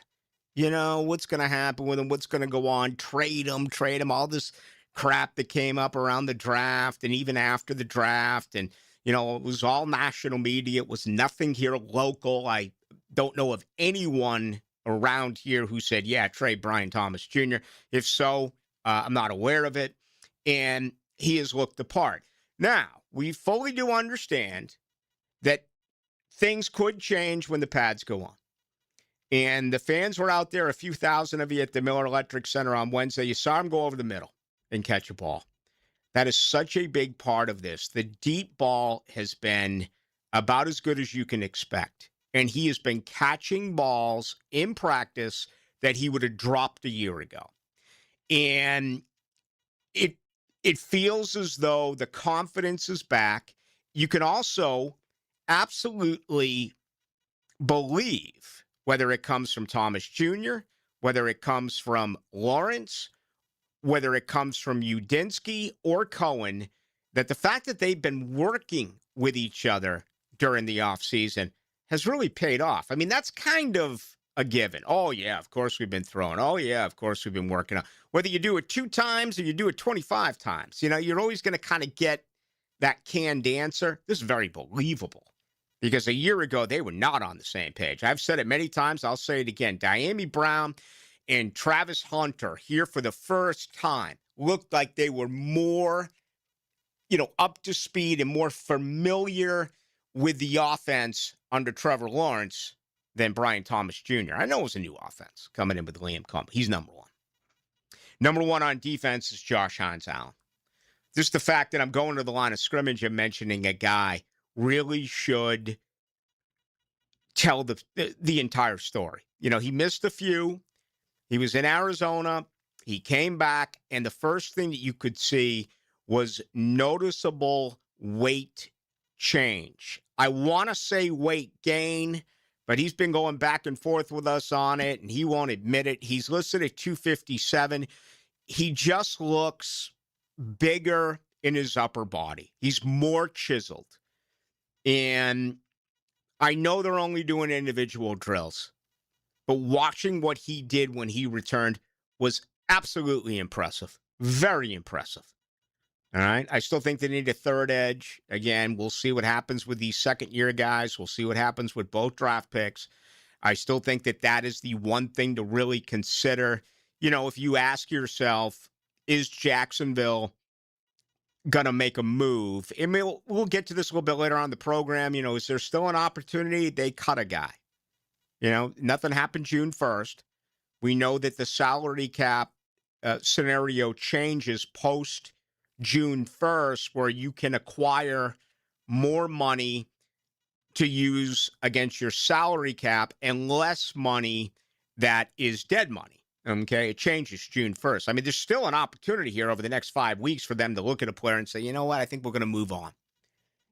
What's going to happen with him? What's going to go on? Trade him, all this crap that came up around the draft and even after the draft. And, it was all national media. It was nothing here local. I don't know of anyone around here who said, yeah, trade Brian Thomas Jr. If so, I'm not aware of it. And he has looked the part. Now, we fully do understand that things could change when the pads go on. And the fans were out there, a few thousand of you at the Miller Electric Center on Wednesday. You saw him go over the middle and catch a ball. That is such a big part of this. The deep ball has been about as good as you can expect. And he has been catching balls in practice that he would have dropped a year ago. And it feels as though the confidence is back. You can also absolutely believe, whether it comes from Thomas Jr., whether it comes from Lawrence, whether it comes from Udinsky or Cohen, that the fact that they've been working with each other during the offseason has really paid off. I mean, that's kind of a given. Oh, yeah, of course we've been throwing. Oh, yeah, of course we've been working on. Whether you do it 2 times or you do it 25 times, you're always going to kind of get that canned answer. This is very believable because a year ago they were not on the same page. I've said it many times. I'll say it again. Diami Brown and Travis Hunter here for the first time looked like they were more, up to speed and more familiar with the offense under Trevor Lawrence than Brian Thomas Jr. I know it was a new offense coming in with Liam Combs. He's number 1. Number 1 on defense is Josh Hines-Allen. Just the fact that I'm going to the line of scrimmage and mentioning a guy really should tell the entire story. He missed a few. He was in Arizona. He came back, and the first thing that you could see was noticeable weight change. I want to say weight gain, but he's been going back and forth with us on it, and he won't admit it. He's listed at 257. He just looks bigger in his upper body. He's more chiseled. And I know they're only doing individual drills, but watching what he did when he returned was absolutely impressive. Very impressive. All right. I still think they need a third edge. Again, we'll see what happens with these second-year guys. We'll see what happens with both draft picks. I still think that is the one thing to really consider. If you ask yourself, is Jacksonville going to make a move? I mean, we'll get to this a little bit later on in the program. Is there still an opportunity? They cut a guy. Nothing happened June 1st. We know that the salary cap scenario changes post June 1st, where you can acquire more money to use against your salary cap and less money that is dead money. Okay, it changes June 1st. I mean, there's still an opportunity here over the next 5 weeks for them to look at a player and say, you know what, I think we're going to move on.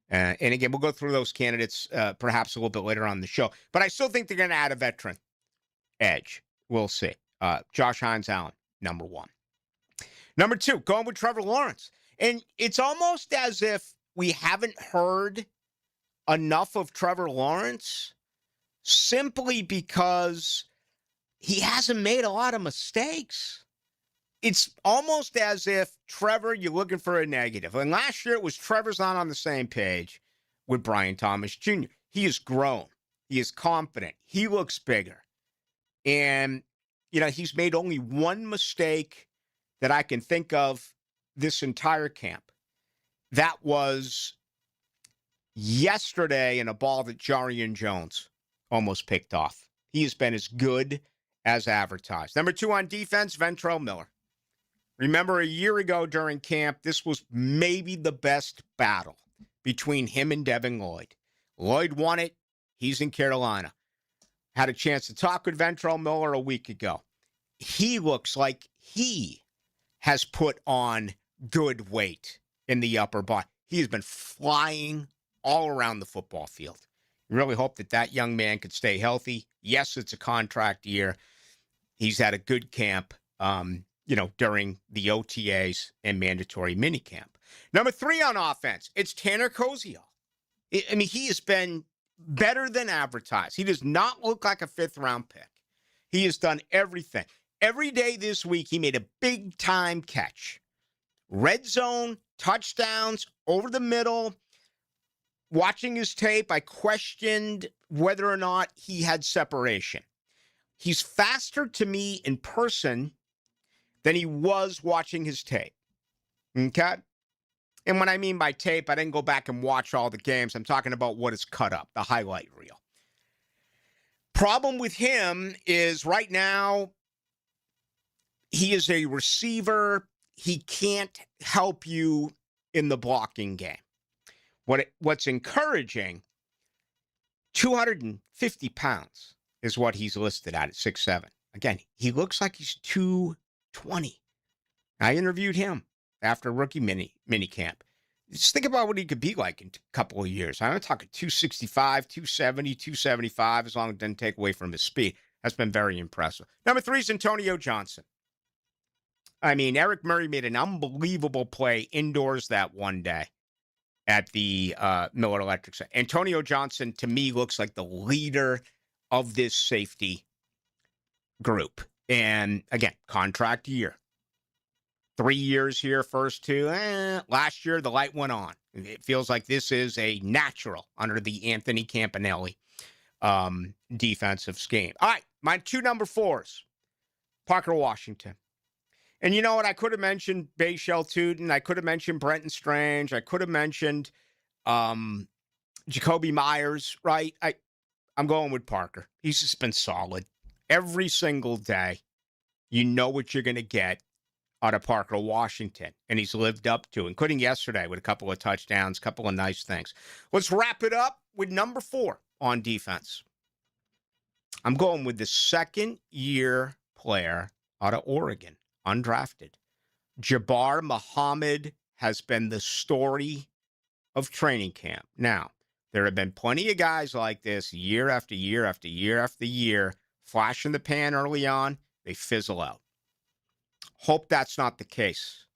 And again, we'll go through those candidates perhaps a little bit later on in the show. But I still think they're going to add a veteran edge. We'll see. Josh Hines-Allen, number 1. Number 2, going with Trevor Lawrence. And it's almost as if we haven't heard enough of Trevor Lawrence simply because he hasn't made a lot of mistakes. It's almost as if, Trevor, you're looking for a negative. And last year it was Trevor's not on the same page with Brian Thomas Jr. He has grown. He is confident. He looks bigger. And, he's made only one mistake that I can think of this entire camp. That was yesterday in a ball that Jarian Jones almost picked off. He has been as good as advertised. Number 2 on defense, Ventrell Miller. Remember, a year ago during camp, this was maybe the best battle between him and Devin Lloyd. Lloyd won it. He's in Carolina. Had a chance to talk with Ventrell Miller a week ago. He looks like he has put on good weight in the upper body. He has been flying all around the football field. Really hope that young man could stay healthy. Yes, it's a contract year. He's had a good camp, during the OTAs and mandatory minicamp. Number 3 on offense, it's Tanner Koziol. He has been better than advertised. He does not look like a 5th-round pick. He has done everything. Every day this week, he made a big-time catch. Red zone, touchdowns, over the middle. Watching his tape, I questioned whether or not he had separation. He's faster to me in person than he was watching his tape. Okay? And when I mean by tape, I didn't go back and watch all the games. I'm talking about what is cut up, the highlight reel. Problem with him is right now, he is a receiver. He can't help you in the blocking game. What's encouraging, 250 pounds is what he's listed at 6'7". Again, he looks like he's 220. I interviewed him after rookie mini camp. Just think about what he could be like in a couple of years. I'm talking 265, 270, 275, as long as it doesn't take away from his speed. That's been very impressive. Number 3 is Antonio Johnson. Eric Murray made an unbelievable play indoors that one day at the Miller Electric Center. Antonio Johnson, to me, looks like the leader of this safety group. And, again, contract year. 3 years here, first 2. Last year, the light went on. It feels like this is a natural under the Anthony Campanelli defensive scheme. All right, my 2 number 4s. Parker Washington. And you know what? I could have mentioned Bayshell Tootin. I could have mentioned Brenton Strange. I could have mentioned Jacoby Myers, right? I'm going with Parker. He's just been solid. Every single day, you know what you're going to get out of Parker Washington. And he's lived up to, including yesterday with a couple of touchdowns, a couple of nice things. Let's wrap it up with number 4 on defense. I'm going with the second-year player out of Oregon. Undrafted. Jabbar Muhammad has been the story of training camp. Now, there have been plenty of guys like this year after year after year after year, flash in the pan early on, they fizzle out. Hope that's not the case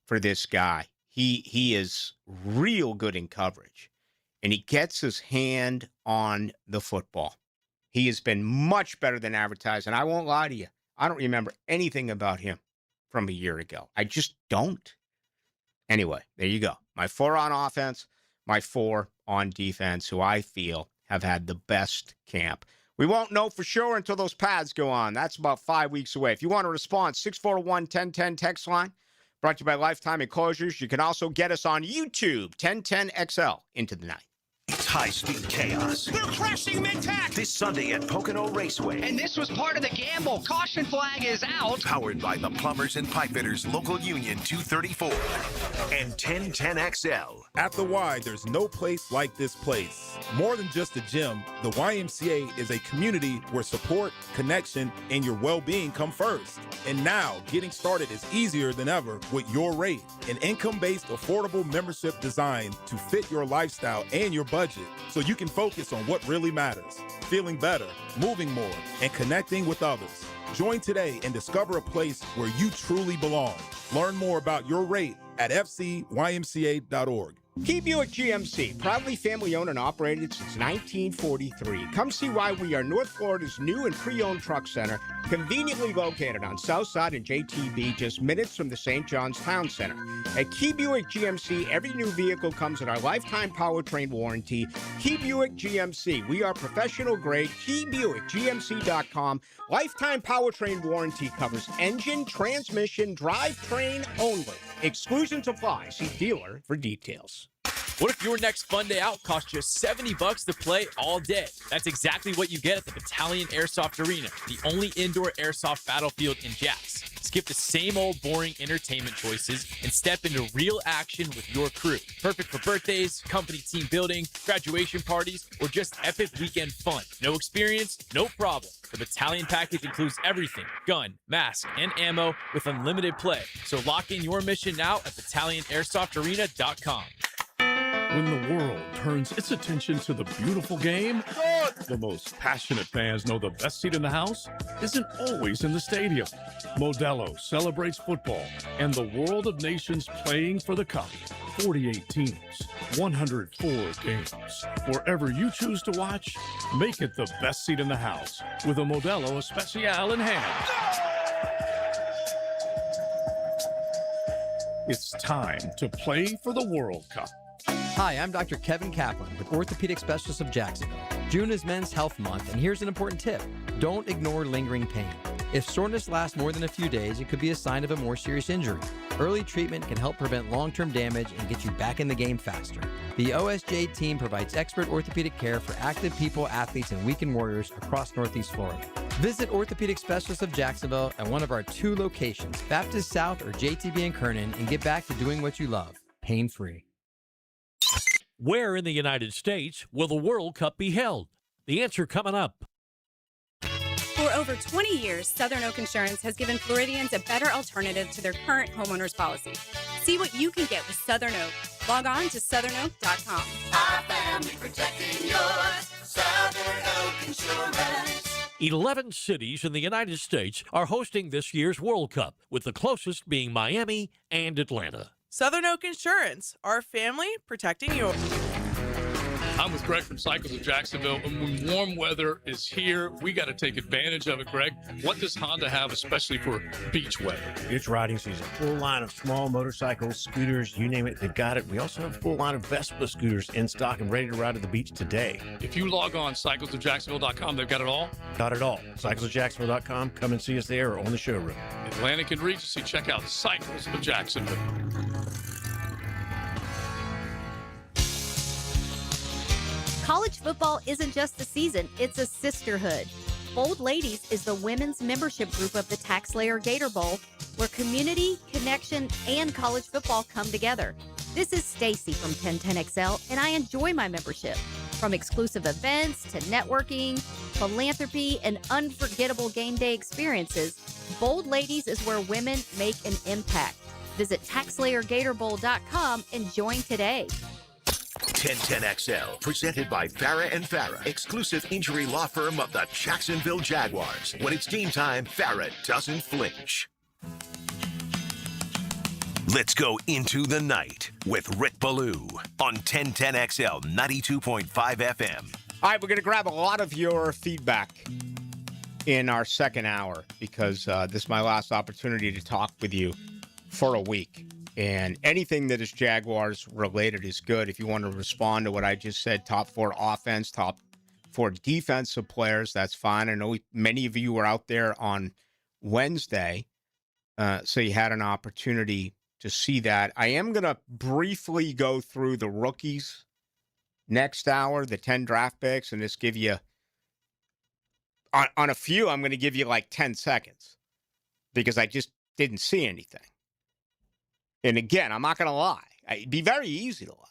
for this guy. He is real good in coverage, and he gets his hand on the football. He has been much better than advertised, and I won't lie to you. I don't remember anything about him from a year ago. I just don't. Anyway, there you go. My 4 on offense, my 4 on defense, who I feel have had the best camp. We won't know for sure until those pads go on. That's about 5 weeks away. If you want to respond, 641-1010 text line, brought to you by Lifetime Enclosures. You can also get us on YouTube, 1010XL, into the night. It's high-speed chaos. They're crashing mid-tack. This Sunday at Pocono Raceway. And this was part of the gamble. Caution flag is out. Powered by the Plumbers and Pipefitters Local Union 234 and 1010XL. At the Y, there's no place like this place. More than just a gym, the YMCA is a community where support, connection, and your well-being come first. And now, getting started is easier than ever with Your Rate, an income-based, affordable membership designed to fit your lifestyle and your budget, so you can focus on what really matters: feeling better, moving more, and connecting with others. Join today and discover a place where you truly belong. Learn more about Your Rate at fcymca.org. Key Buick GMC, proudly family-owned and operated since 1943. Come see why we are North Florida's new and pre-owned truck center, conveniently located on Southside and JTB, just minutes from the St. John's Town Center. At Key Buick GMC, every new vehicle comes with our lifetime powertrain warranty. Key Buick GMC, we are professional grade. KeyBuickGMC.com. Lifetime powertrain warranty covers engine, transmission, drivetrain only. Exclusions apply. See dealer for details. What if your next fun day out costs you $70 to play all day? That's exactly what you get at the Battalion Airsoft Arena, the only indoor airsoft battlefield in Jax. Skip the same old boring entertainment choices and step into real action with your crew. Perfect for birthdays, company team building, graduation parties, or just epic weekend fun. No experience, no problem. The Battalion package includes everything: gun, mask, and ammo with unlimited play. So lock in your mission now at BattalionAirsoftArena.com. When the world turns its attention to the beautiful game, the most passionate fans know the best seat in the house isn't always in the stadium. Modelo celebrates football and the world of nations playing for the cup. 48 teams, 104 games. Wherever you choose to watch, make it the best seat in the house with a Modelo Especial in hand. It's time to play for the World Cup. Hi, I'm Dr. Kevin Kaplan with Orthopedic Specialists of Jacksonville. June is Men's Health Month, and here's an important tip. Don't ignore lingering pain. If soreness lasts more than a few days, it could be a sign of a more serious injury. Early treatment can help prevent long-term damage and get you back in the game faster. The OSJ team provides expert orthopedic care for active people, athletes, and weekend warriors across Northeast Florida. Visit Orthopedic Specialists of Jacksonville at one of our 2 locations, Baptist South or JTB in Kernan, and get back to doing what you love, pain-free. Where in the United States will the World Cup be held? The answer coming up. For over 20 years, Southern Oak Insurance has given Floridians a better alternative to their current homeowners policy. See what you can get with Southern Oak. Log on to southernoak.com. Our family protecting yours. Southern Oak Insurance. 11 cities in the United States are hosting this year's World Cup, with the closest being Miami and Atlanta. Southern Oak Insurance, our family protecting yours. I'm with Greg from Cycles of Jacksonville, and when warm weather is here, we got to take advantage of it. Greg, what does Honda have, especially for beach weather? It's riding season. Full line of small motorcycles, scooters, you name it, they've got it. We also have a full line of Vespa scooters in stock and ready to ride to the beach today. If you log on cyclesofjacksonville.com, they've got it all? Got it all. Cyclesofjacksonville.com. Come and see us there or on the showroom. Atlantic and Regency, check out Cycles of Jacksonville. College football isn't just a season, it's a sisterhood. Bold Ladies is the women's membership group of the TaxSlayer Gator Bowl, where community, connection, and college football come together. This is Stacy from 1010XL, and I enjoy my membership. From exclusive events to networking, philanthropy, and unforgettable game day experiences, Bold Ladies is where women make an impact. Visit TaxSlayerGatorBowl.com and join today. 1010XL, presented by Farah and Farah, exclusive injury law firm of the Jacksonville Jaguars. When it's game time, Farah doesn't flinch. Let's go into the night with Rick Ballou on 1010XL 92.5 FM. All right, we're going to grab a lot of your feedback in our second hour because this is my last opportunity to talk with you for a week. And anything that is Jaguars related is good. If you want to respond to what I just said, top 4 offense, top 4 defensive players, that's fine. I know many of you were out there on Wednesday, so you had an opportunity to see that. I am going to briefly go through the rookies next hour, the 10 draft picks, and just give you, on a few, I'm going to give you like 10 seconds because I just didn't see anything. And again, I'm not going to lie. It'd be very easy to lie,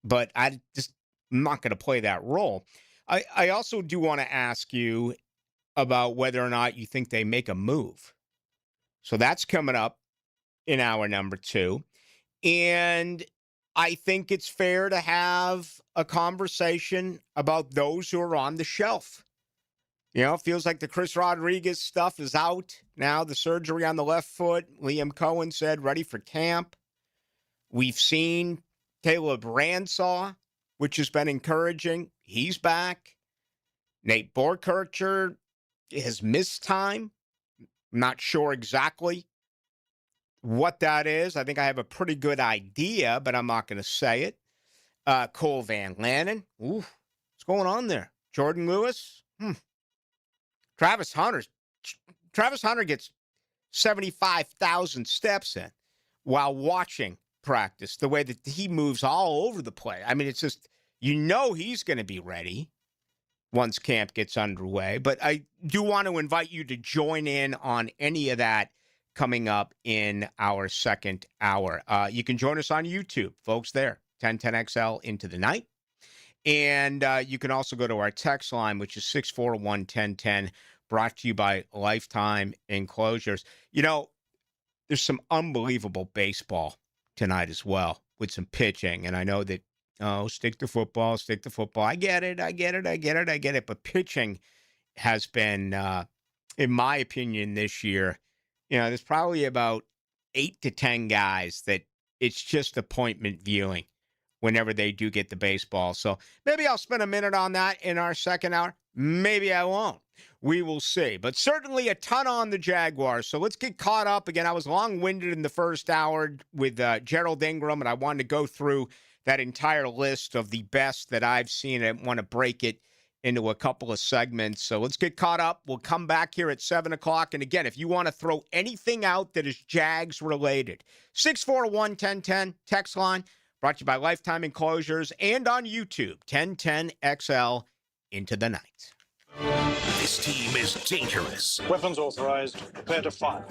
but I'm not going to play that role. I also do want to ask you about whether or not you think they make a move. So that's coming up in hour number 2. And I think it's fair to have a conversation about those who are on the shelf. You know, it feels like the Chris Rodriguez stuff is out now. The surgery on the left foot, Liam Cohen said, ready for camp. We've seen Caleb Ransaw, which has been encouraging. He's back. Nate Borkircher has missed time. I'm not sure exactly what that is. I think I have a pretty good idea, but I'm not going to say it. Cole Van Lannon. Ooh, what's going on there? Jordan Lewis. Travis Hunter gets 75,000 steps in while watching practice, the way that he moves all over the place. I mean, it's just, he's going to be ready once camp gets underway. But I do want to invite you to join in on any of that coming up in our second hour. You can join us on YouTube, folks, there, 1010XL into the night. And you can also go to our text line, which is 641-1010, brought to you by Lifetime Enclosures. There's some unbelievable baseball tonight as well with some pitching. And I know that, stick to football. I get it. But pitching has been, in my opinion, this year, there's probably about 8 to 10 guys that it's just appointment viewing whenever they do get the baseball. So maybe I'll spend a minute on that in our second hour. Maybe I won't. We will see. But certainly a ton on the Jaguars. So let's get caught up. Again, I was long-winded in the first hour with Gerald Ingram, and I wanted to go through that entire list of the best that I've seen. I want to break it into a couple of segments. So let's get caught up. We'll come back here at 7 o'clock. And again, if you want to throw anything out that is Jags related, 641-1010, text line, brought to you by Lifetime Enclosures and on YouTube, 1010XL into the night. This team is dangerous. Weapons authorized. Prepare to fire.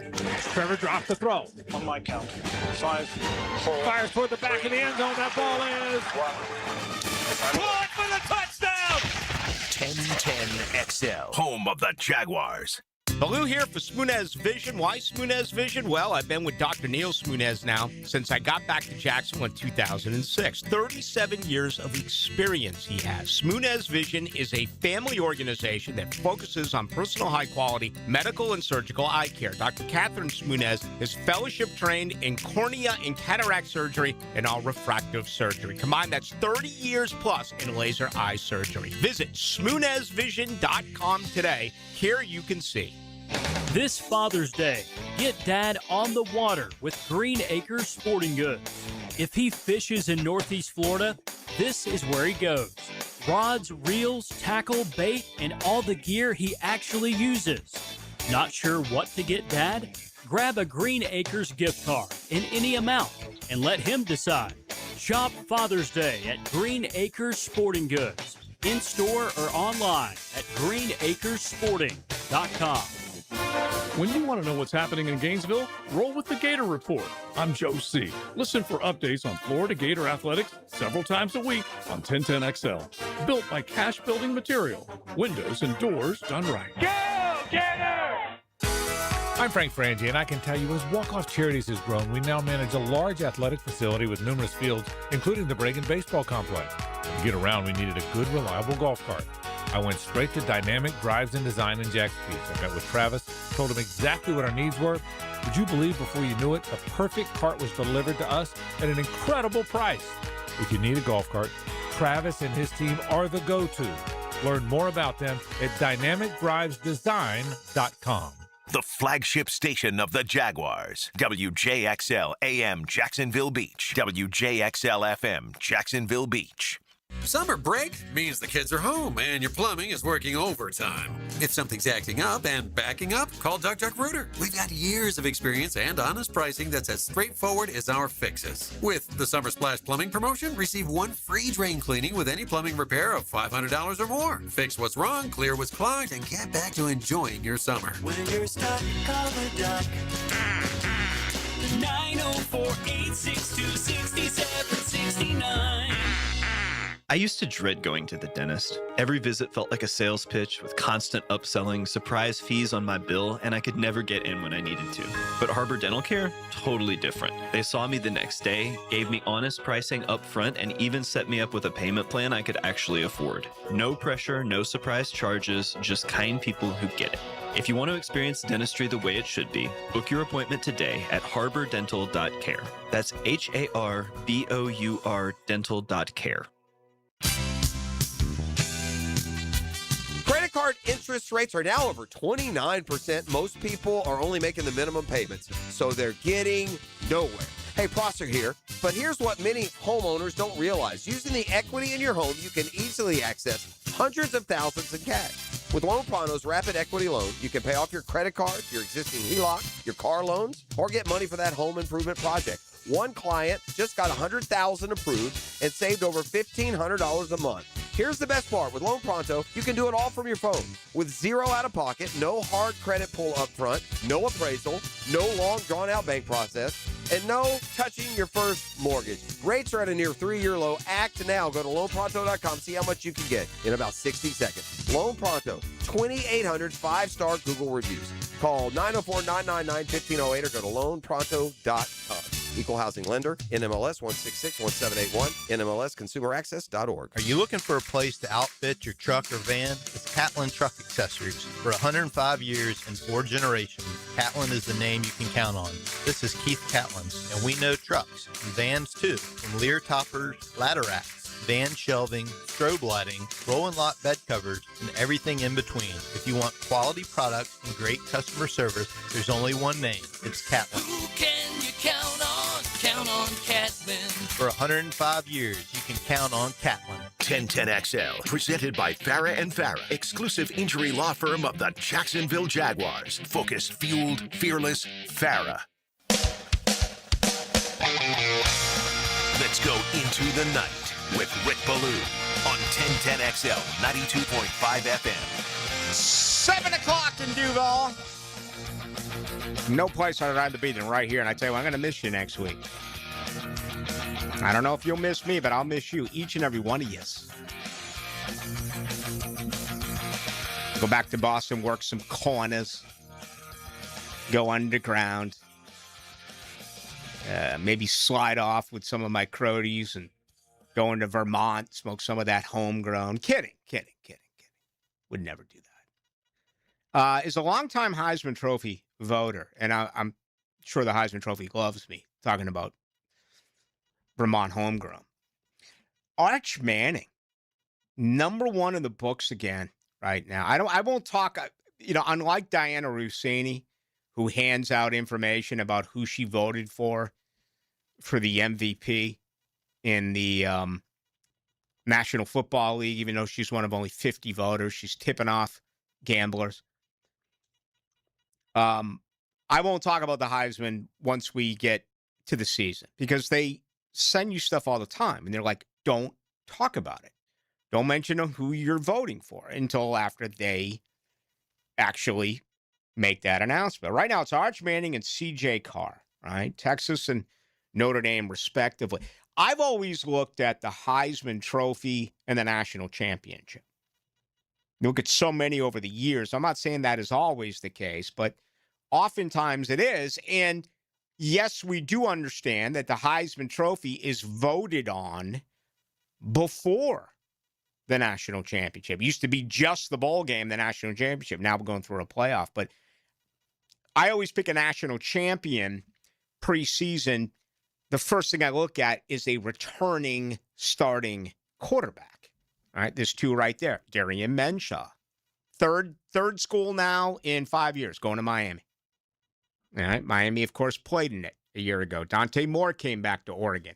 Trevor drops the throw. On my count. 5, 4. Fires toward the back of the end zone. That ball is 1. Caught for the touchdown! 1010XL, home of the Jaguars. Ballou here for Smoonez Vision. Why Smoonez Vision? Well, I've been with Dr. Neil Smoonez now since I got back to Jacksonville in 2006. 37 years of experience he has. Smoonez Vision is a family organization that focuses on personal high-quality medical and surgical eye care. Dr. Catherine Smoonez is fellowship-trained in cornea and cataract surgery and all refractive surgery. Combined, that's 30 years plus in laser eye surgery. Visit SmoonezVision.com today. Here you can see. This Father's Day, get Dad on the water with Green Acres Sporting Goods. If he fishes in Northeast Florida, this is where he goes. Rods, reels, tackle, bait, and all the gear he actually uses. Not sure what to get Dad? Grab a Green Acres gift card in any amount and let him decide. Shop Father's Day at Green Acres Sporting Goods. In-store or online at greenacresporting.com. When you want to know what's happening in Gainesville, roll with the Gator Report. I'm Joe C. Listen for updates on Florida Gator athletics several times a week on 1010XL. Built by Cash Building Material. Windows and doors done right. Go, Gator! I'm Frank Frangie, and I can tell you as Walk-Off Charities has grown, we now manage a large athletic facility with numerous fields, including the Bregan Baseball Complex. To get around, we needed a good, reliable golf cart. I went straight to Dynamic Drives and Design in Jack's Peak. I met with Travis, told him exactly what our needs were. Would you believe before you knew it, the perfect cart was delivered to us at an incredible price? If you need a golf cart, Travis and his team are the go-to. Learn more about them at dynamicdrivesdesign.com. The flagship station of the Jaguars. WJXL AM Jacksonville Beach. WJXL FM Jacksonville Beach. Summer break means the kids are home and your plumbing is working overtime. If something's acting up and backing up, call Duck Duck Rooter. We've got years of experience and honest pricing that's as straightforward as our fixes. With the Summer Splash Plumbing promotion, receive 1 free drain cleaning with any plumbing repair of $500 or more. Fix what's wrong, clear what's clogged, and get back to enjoying your summer. When you're stuck, call the Duck. 904-862-6769. I used to dread going to the dentist. Every visit felt like a sales pitch with constant upselling, surprise fees on my bill, and I could never get in when I needed to. But Harbor Dental Care? Totally different. They saw me the next day, gave me honest pricing up front, and even set me up with a payment plan I could actually afford. No pressure, no surprise charges, just kind people who get it. If you want to experience dentistry the way it should be, book your appointment today at harbordental.care. That's HARBOUR dental.care. Credit card interest rates are now over 29%. Most people are only making the minimum payments, so they're getting nowhere. Hey, Prosser here, but here's what many homeowners don't realize. Using the equity in your home, you can easily access hundreds of thousands in cash. With Loan Pronto's Rapid Equity Loan, you can pay off your credit card, your existing HELOC, your car loans, or get money for that home improvement project. One client just got $100,000 approved and saved over $1,500 a month. Here's the best part. With Loan Pronto, you can do it all from your phone. With zero out-of-pocket, no hard credit pull up front, no appraisal, no long, drawn-out bank process, and no touching your first mortgage. Rates are at a near 3-year low. Act now. Go to loanpronto.com. See how much you can get in about 60 seconds. Loan Pronto, 2,800 5-star Google reviews. Call 904-999-1508 or go to loanpronto.com. Equal housing lender, NMLS 1661781, NMLSconsumeraccess.org. Are you looking for a place to outfit your truck or van? It's Catlin Truck Accessories. For 105 years and 4 generations, Catlin is the name you can count on. This is Keith Catlin, and we know trucks and vans too, from Lear toppers, ladder racks, van shelving, strobe lighting, roll and lock bed covers, and everything in between. If you want quality products and great customer service, there's only one name. It's Catlin. Who can you count on? Count on Catlin. For 105 years, you can count on Catlin. 1010XL, presented by Farah and Farah, exclusive injury law firm of the Jacksonville Jaguars. Focus, fueled, fearless, Farah. Let's go into the night with Rick Ballou on 1010XL 92.5 FM. 7 o'clock in Duval. No place I'd rather be than right here. And I tell you what, I'm going to miss you next week. I don't know if you'll miss me, but I'll miss you, each and every one of you. Go back to Boston, work some corners, go underground, maybe slide off with some of my Crodies and go into Vermont, smoke some of that homegrown. Kidding. Would never do that. Is a longtime Heisman Trophy voter, and I'm sure the Heisman Trophy loves me, talking about Vermont homegrown. Arch Manning, #1 in the books again right now. I won't talk, unlike Diana Rossini, who hands out information about who she voted for the MVP in the National Football League, even though she's one of only 50 voters. She's tipping off gamblers. I won't talk about the Heisman once we get to the season, because they send you stuff all the time, and they're like, don't talk about it. Don't mention who you're voting for until after they actually make that announcement. Right now, it's Arch Manning and C.J. Carr, right? Texas and Notre Dame, respectively. I've always looked at the Heisman Trophy and the National Championship. You look at so many over the years. I'm not saying that is always the case, but oftentimes it is. And yes, we do understand that the Heisman Trophy is voted on before the National Championship. It used to be just the bowl game, the National Championship. Now we're going through a playoff. But I always pick a national champion preseason. The first thing I look at is a returning starting quarterback. All right, there's 2 right there. Darian Menshaw. Third school now in 5 years, going to Miami. All right, Miami, of course, played in it a year ago. Dante Moore came back to Oregon.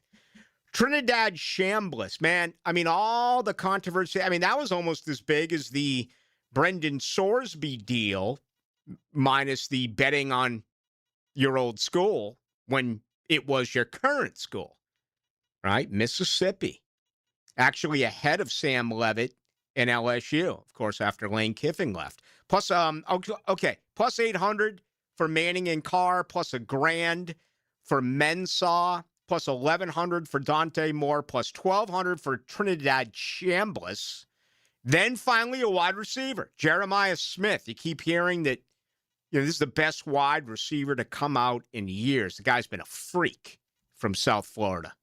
Trinidad Chambliss, man, all the controversy. That was almost as big as the Brendan Sorsby deal, minus the betting on your old school when it was your current school, right? Mississippi, actually ahead of Sam Levitt and LSU, of course, after Lane Kiffin left. Plus, plus 800 for Manning and Carr, plus $1,000 for Mensah, plus 1,100 for Dante Moore, plus 1,200 for Trinidad Chambliss. Then finally a wide receiver, Jeremiah Smith. You keep hearing that this is the best wide receiver to come out in years. The guy's been a freak from South Florida,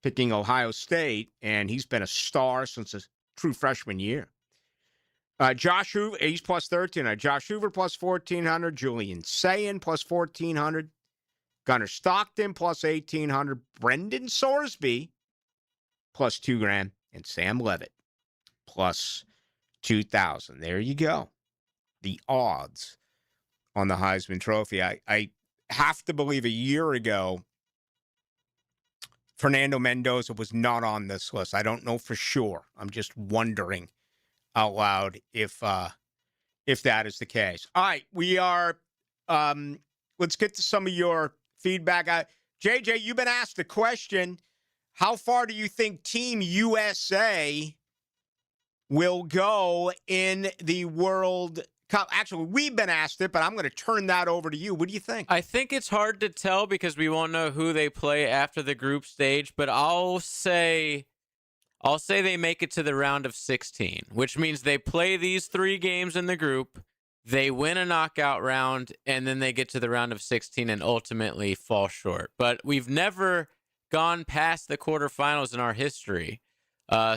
picking Ohio State, and he's been a star since his true freshman year. Josh Hoover, he's plus 1,300. Josh Hoover plus 1,400. Julian Sayin plus 1,400. Gunnar Stockton plus 1,800. Brendan Sorsby plus $2,000. And Sam Levitt plus 2,000. There you go. The odds on the Heisman Trophy. I have to believe a year ago, Fernando Mendoza was not on this list. I don't know for sure. I'm just wondering out loud if that is the case. All right, we are. Let's get to some of your feedback. JJ, you've been asked a question. How far do you think Team USA will go in the World Cup? Actually, we've been asked it, but I'm going to turn that over to you. What do you think? I think it's hard to tell because we won't know who they play after the group stage, but I'll say they make it to the round of 16, which means they play these 3 games in the group, they win a knockout round, and then they get to the round of 16 and ultimately fall short. But we've never gone past the quarterfinals in our history.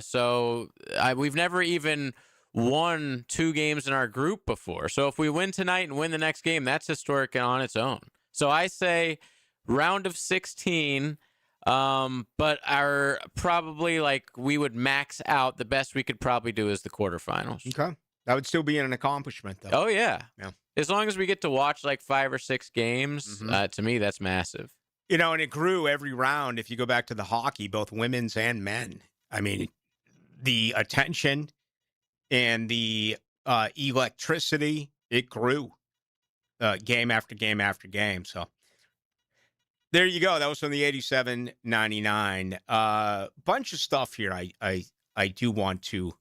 So we've never even won 2 games in our group before. So if we win tonight and win the next game, that's historic on its own. So I say round of 16, but our probably we would max out. The best we could probably do is the quarterfinals. Okay. That would still be an accomplishment, though. Oh, yeah. Yeah. As long as we get to watch 5 or 6 games, to me, that's massive. You know, and it grew every round. If you go back to the hockey, both women's and men, I mean, the attention and the electricity, it grew game after game after game. So there you go. That was from the 87-99. Bunch of stuff here I do want to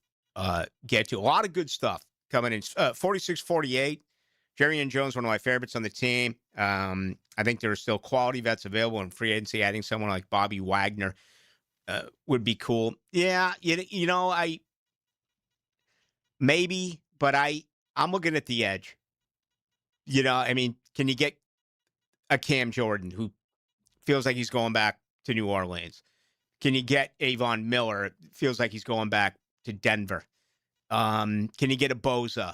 get to. A lot of good stuff coming in. 46-48. Jerry and Jones, one of my favorites on the team. I think there are still quality vets available in free agency. Adding someone like Bobby Wagner would be cool. Yeah, you know, maybe, but I'm looking at the edge. You know, I mean, can you get a Cam Jordan who feels like he's going back to New Orleans? Can you get Avon Miller? Feels like he's going back to Denver. Can you get a Boza?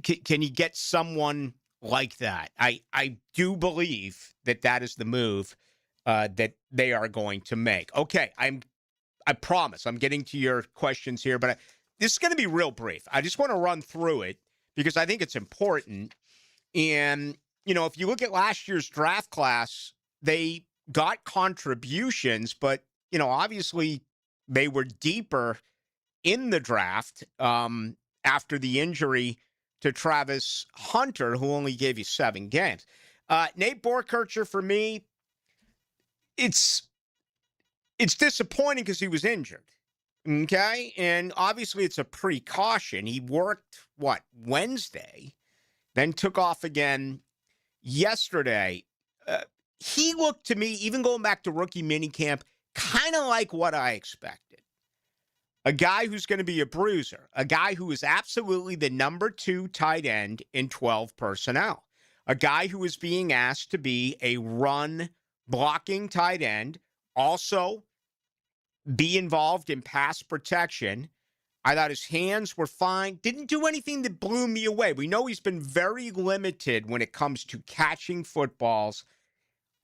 Can you get someone like that? I do believe that is the move that they are going to make. Okay, I promise I'm getting to your questions here, but this is going to be real brief. I just want to run through it because I think it's important. And, you know, if you look at last year's draft class, they got contributions, but, you know, obviously they were deeper in the draft after the injury to Travis Hunter, who only gave you 7 games. Nate Borkircher, for me, it's disappointing because he was injured. Okay? And obviously it's a precaution. He worked, Wednesday, then took off again yesterday. He looked to me, even going back to rookie minicamp, kind of like what I expected. A guy who's going to be a bruiser. A guy who is absolutely the number 2 tight end in 12 personnel. A guy who is being asked to be a run-blocking tight end. Also, be involved in pass protection. I thought his hands were fine. Didn't do anything that blew me away. We know he's been very limited when it comes to catching footballs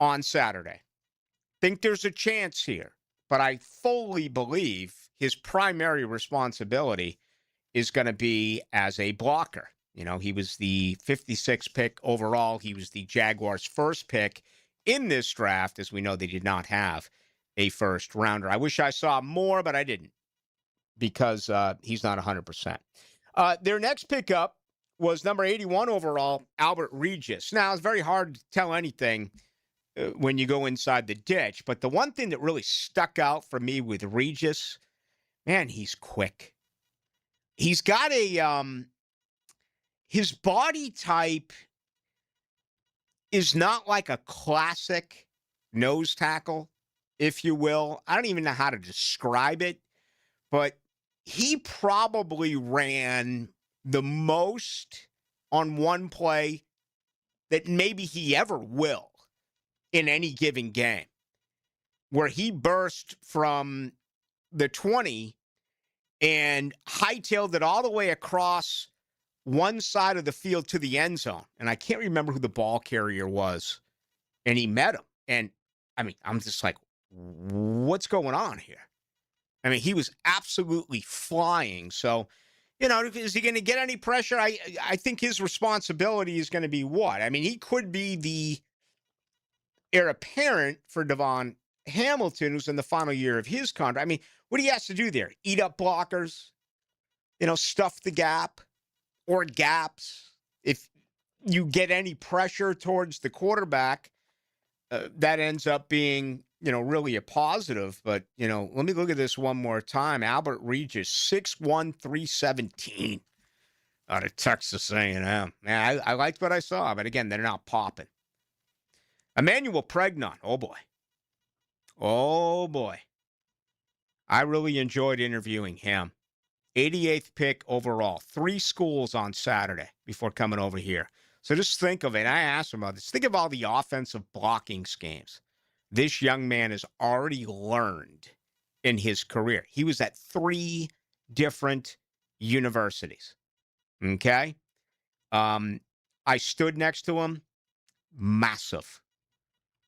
on Saturday. Think there's a chance here, but I fully believe his primary responsibility is going to be as a blocker. You know, he was the 56th pick overall. He was the Jaguars' first pick in this draft. As we know, they did not have a first rounder. I wish I saw more, but I didn't because he's not 100%. Their next pickup was number 81 overall, Albert Regis. Now, it's very hard to tell anything when you go inside the ditch, but the one thing that really stuck out for me with Regis, man, he's quick. He's got his body type is not like a classic nose tackle, if you will. I don't even know how to describe it, but he probably ran the most on one play that maybe he ever will in any given game, where he burst from the 20 and hightailed it all the way across one side of the field to the end zone. And I can't remember who the ball carrier was. And he met him. And, I mean, I'm just like, what's going on here? I mean, he was absolutely flying. So, is he going to get any pressure? I think his responsibility is going to be what? I mean, he could be the heir apparent for Devon Hamilton, who's in the final year of his contract. I mean, what he has to do there? Eat up blockers, stuff the gap or gaps. If you get any pressure towards the quarterback, that ends up being, really a positive. But, let me look at this one more time. Albert Regis, 6'1", 317 out of Texas A&M. Man, I liked what I saw, but again, they're not popping. Emmanuel Pregnon, oh boy. Oh boy. I really enjoyed interviewing him. 88th pick overall. 3 schools on Saturday before coming over here. So just think of it. I asked him about this. Think of all the offensive blocking schemes this young man has already learned in his career. He was at 3 different universities. Okay? I stood next to him. Massive.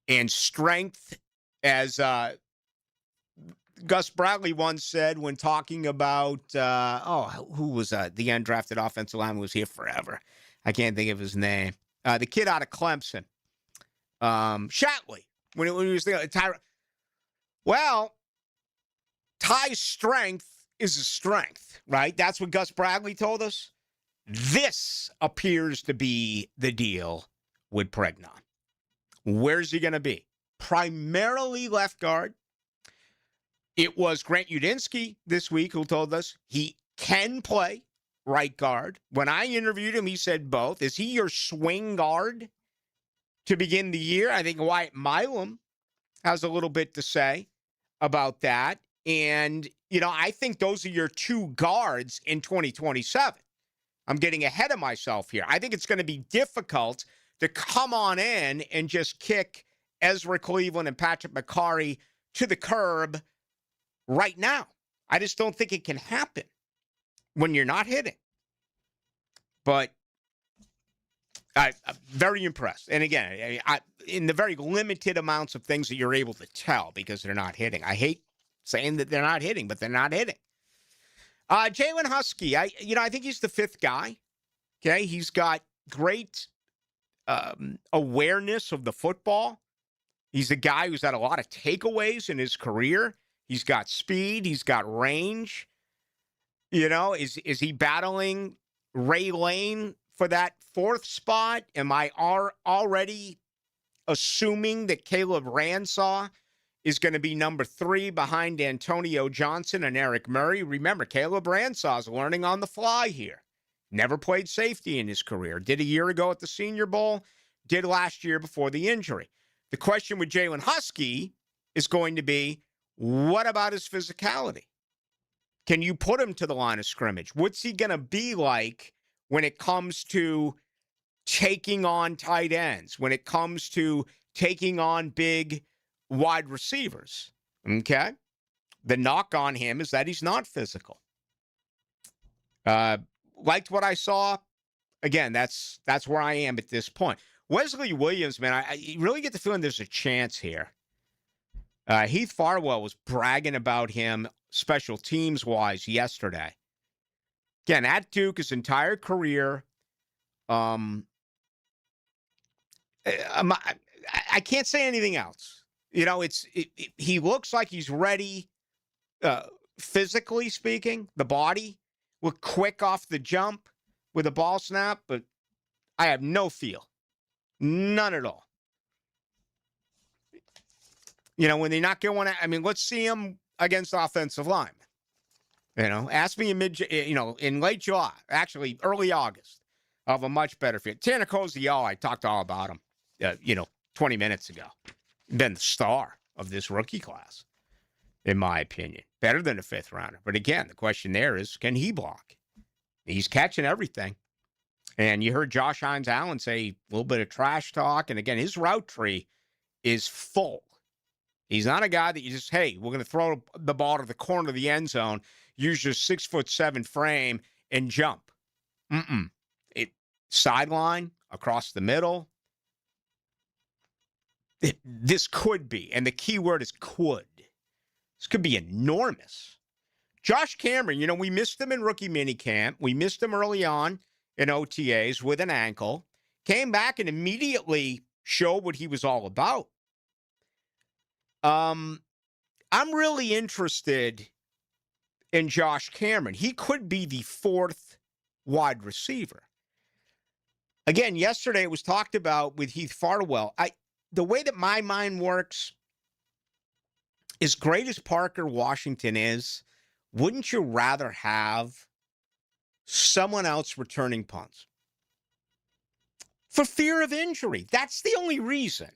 And strength, as Gus Bradley once said when talking about, who was the undrafted offensive lineman who was here forever? I can't think of his name. The kid out of Clemson. Shatley. When he was there. Well, Ty's strength is a strength, right? That's what Gus Bradley told us. This appears to be the deal with Pregnon. Where's he going to be? Primarily left guard. It was Grant Udinsky this week who told us he can play right guard. When I interviewed him, he said both. Is he your swing guard to begin the year? I think Wyatt Milam has a little bit to say about that. And, I think those are your 2 guards in 2027. I'm getting ahead of myself here. I think it's going to be difficult to come on in and just kick Ezra Cleveland and Patrick McCarry to the curb right now. I just don't think it can happen when you're not hitting. But I'm very impressed. And again, in the very limited amounts of things that you're able to tell because they're not hitting. I hate saying that they're not hitting, but they're not hitting. Jalen Husky, I think he's the 5th guy. Okay, he's got great awareness of the football. He's a guy who's had a lot of takeaways in his career. He's got speed. He's got range. Is he battling Ray Lane for that 4th spot? Am I already assuming that Caleb Ransaw is going to be number 3 behind Antonio Johnson and Eric Murray? Remember, Caleb Ransaw's learning on the fly here. Never played safety in his career. Did a year ago at the Senior Bowl. Did last year before the injury. The question with Jalen Husky is going to be, what about his physicality? Can you put him to the line of scrimmage? What's he going to be like when it comes to taking on tight ends, when it comes to taking on big wide receivers? Okay? The knock on him is that he's not physical. Liked what I saw. Again, that's where I am at this point. Wesley Williams, man, I really get the feeling there's a chance here. Heath Farwell was bragging about him special teams-wise yesterday. Again, at Duke, his entire career, I can't say anything else. He looks like he's ready, physically speaking. The body, look quick off the jump with a ball snap, but I have no feel. None at all. When they're not going, let's see him against offensive linemen. Ask me in late July, actually early August, of a much better fit. Tanner Koziel, I talked all about him, 20 minutes ago. Been the star of this rookie class, in my opinion. Better than a 5th rounder. But again, the question there is, can he block? He's catching everything. And you heard Josh Hines Allen say a little bit of trash talk. And again, his route tree is full. He's not a guy that you just, hey, we're going to throw the ball to the corner of the end zone. use your 6'7" frame and jump. It sideline, across the middle. This could be, and the key word is could. This could be enormous. Josh Cameron, we missed him in rookie minicamp. We missed him early on in OTAs with an ankle. Came back and immediately showed what he was all about. I'm really interested in Josh Cameron. He could be the fourth wide receiver. Again, yesterday it was talked about with Heath Farwell. The way that my mind works, as great as Parker Washington is, wouldn't you rather have someone else returning punts? For fear of injury. That's the only reason.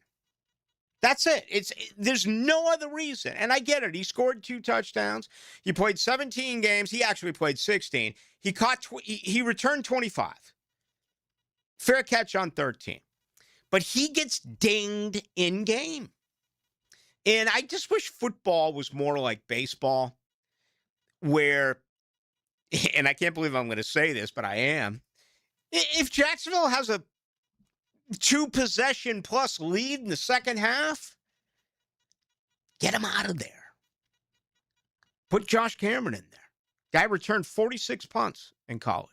That's it. There's no other reason. And I get it. He scored 2 touchdowns. He played 17 games. He actually played 16. He returned 25. Fair catch on 13. But he gets dinged in game. And I just wish football was more like baseball, where, and I can't believe I'm going to say this, but I am. If Jacksonville has a 2-possession plus lead in the second half, get him out of there. Put Josh Cameron in there. Guy returned 46 punts in college.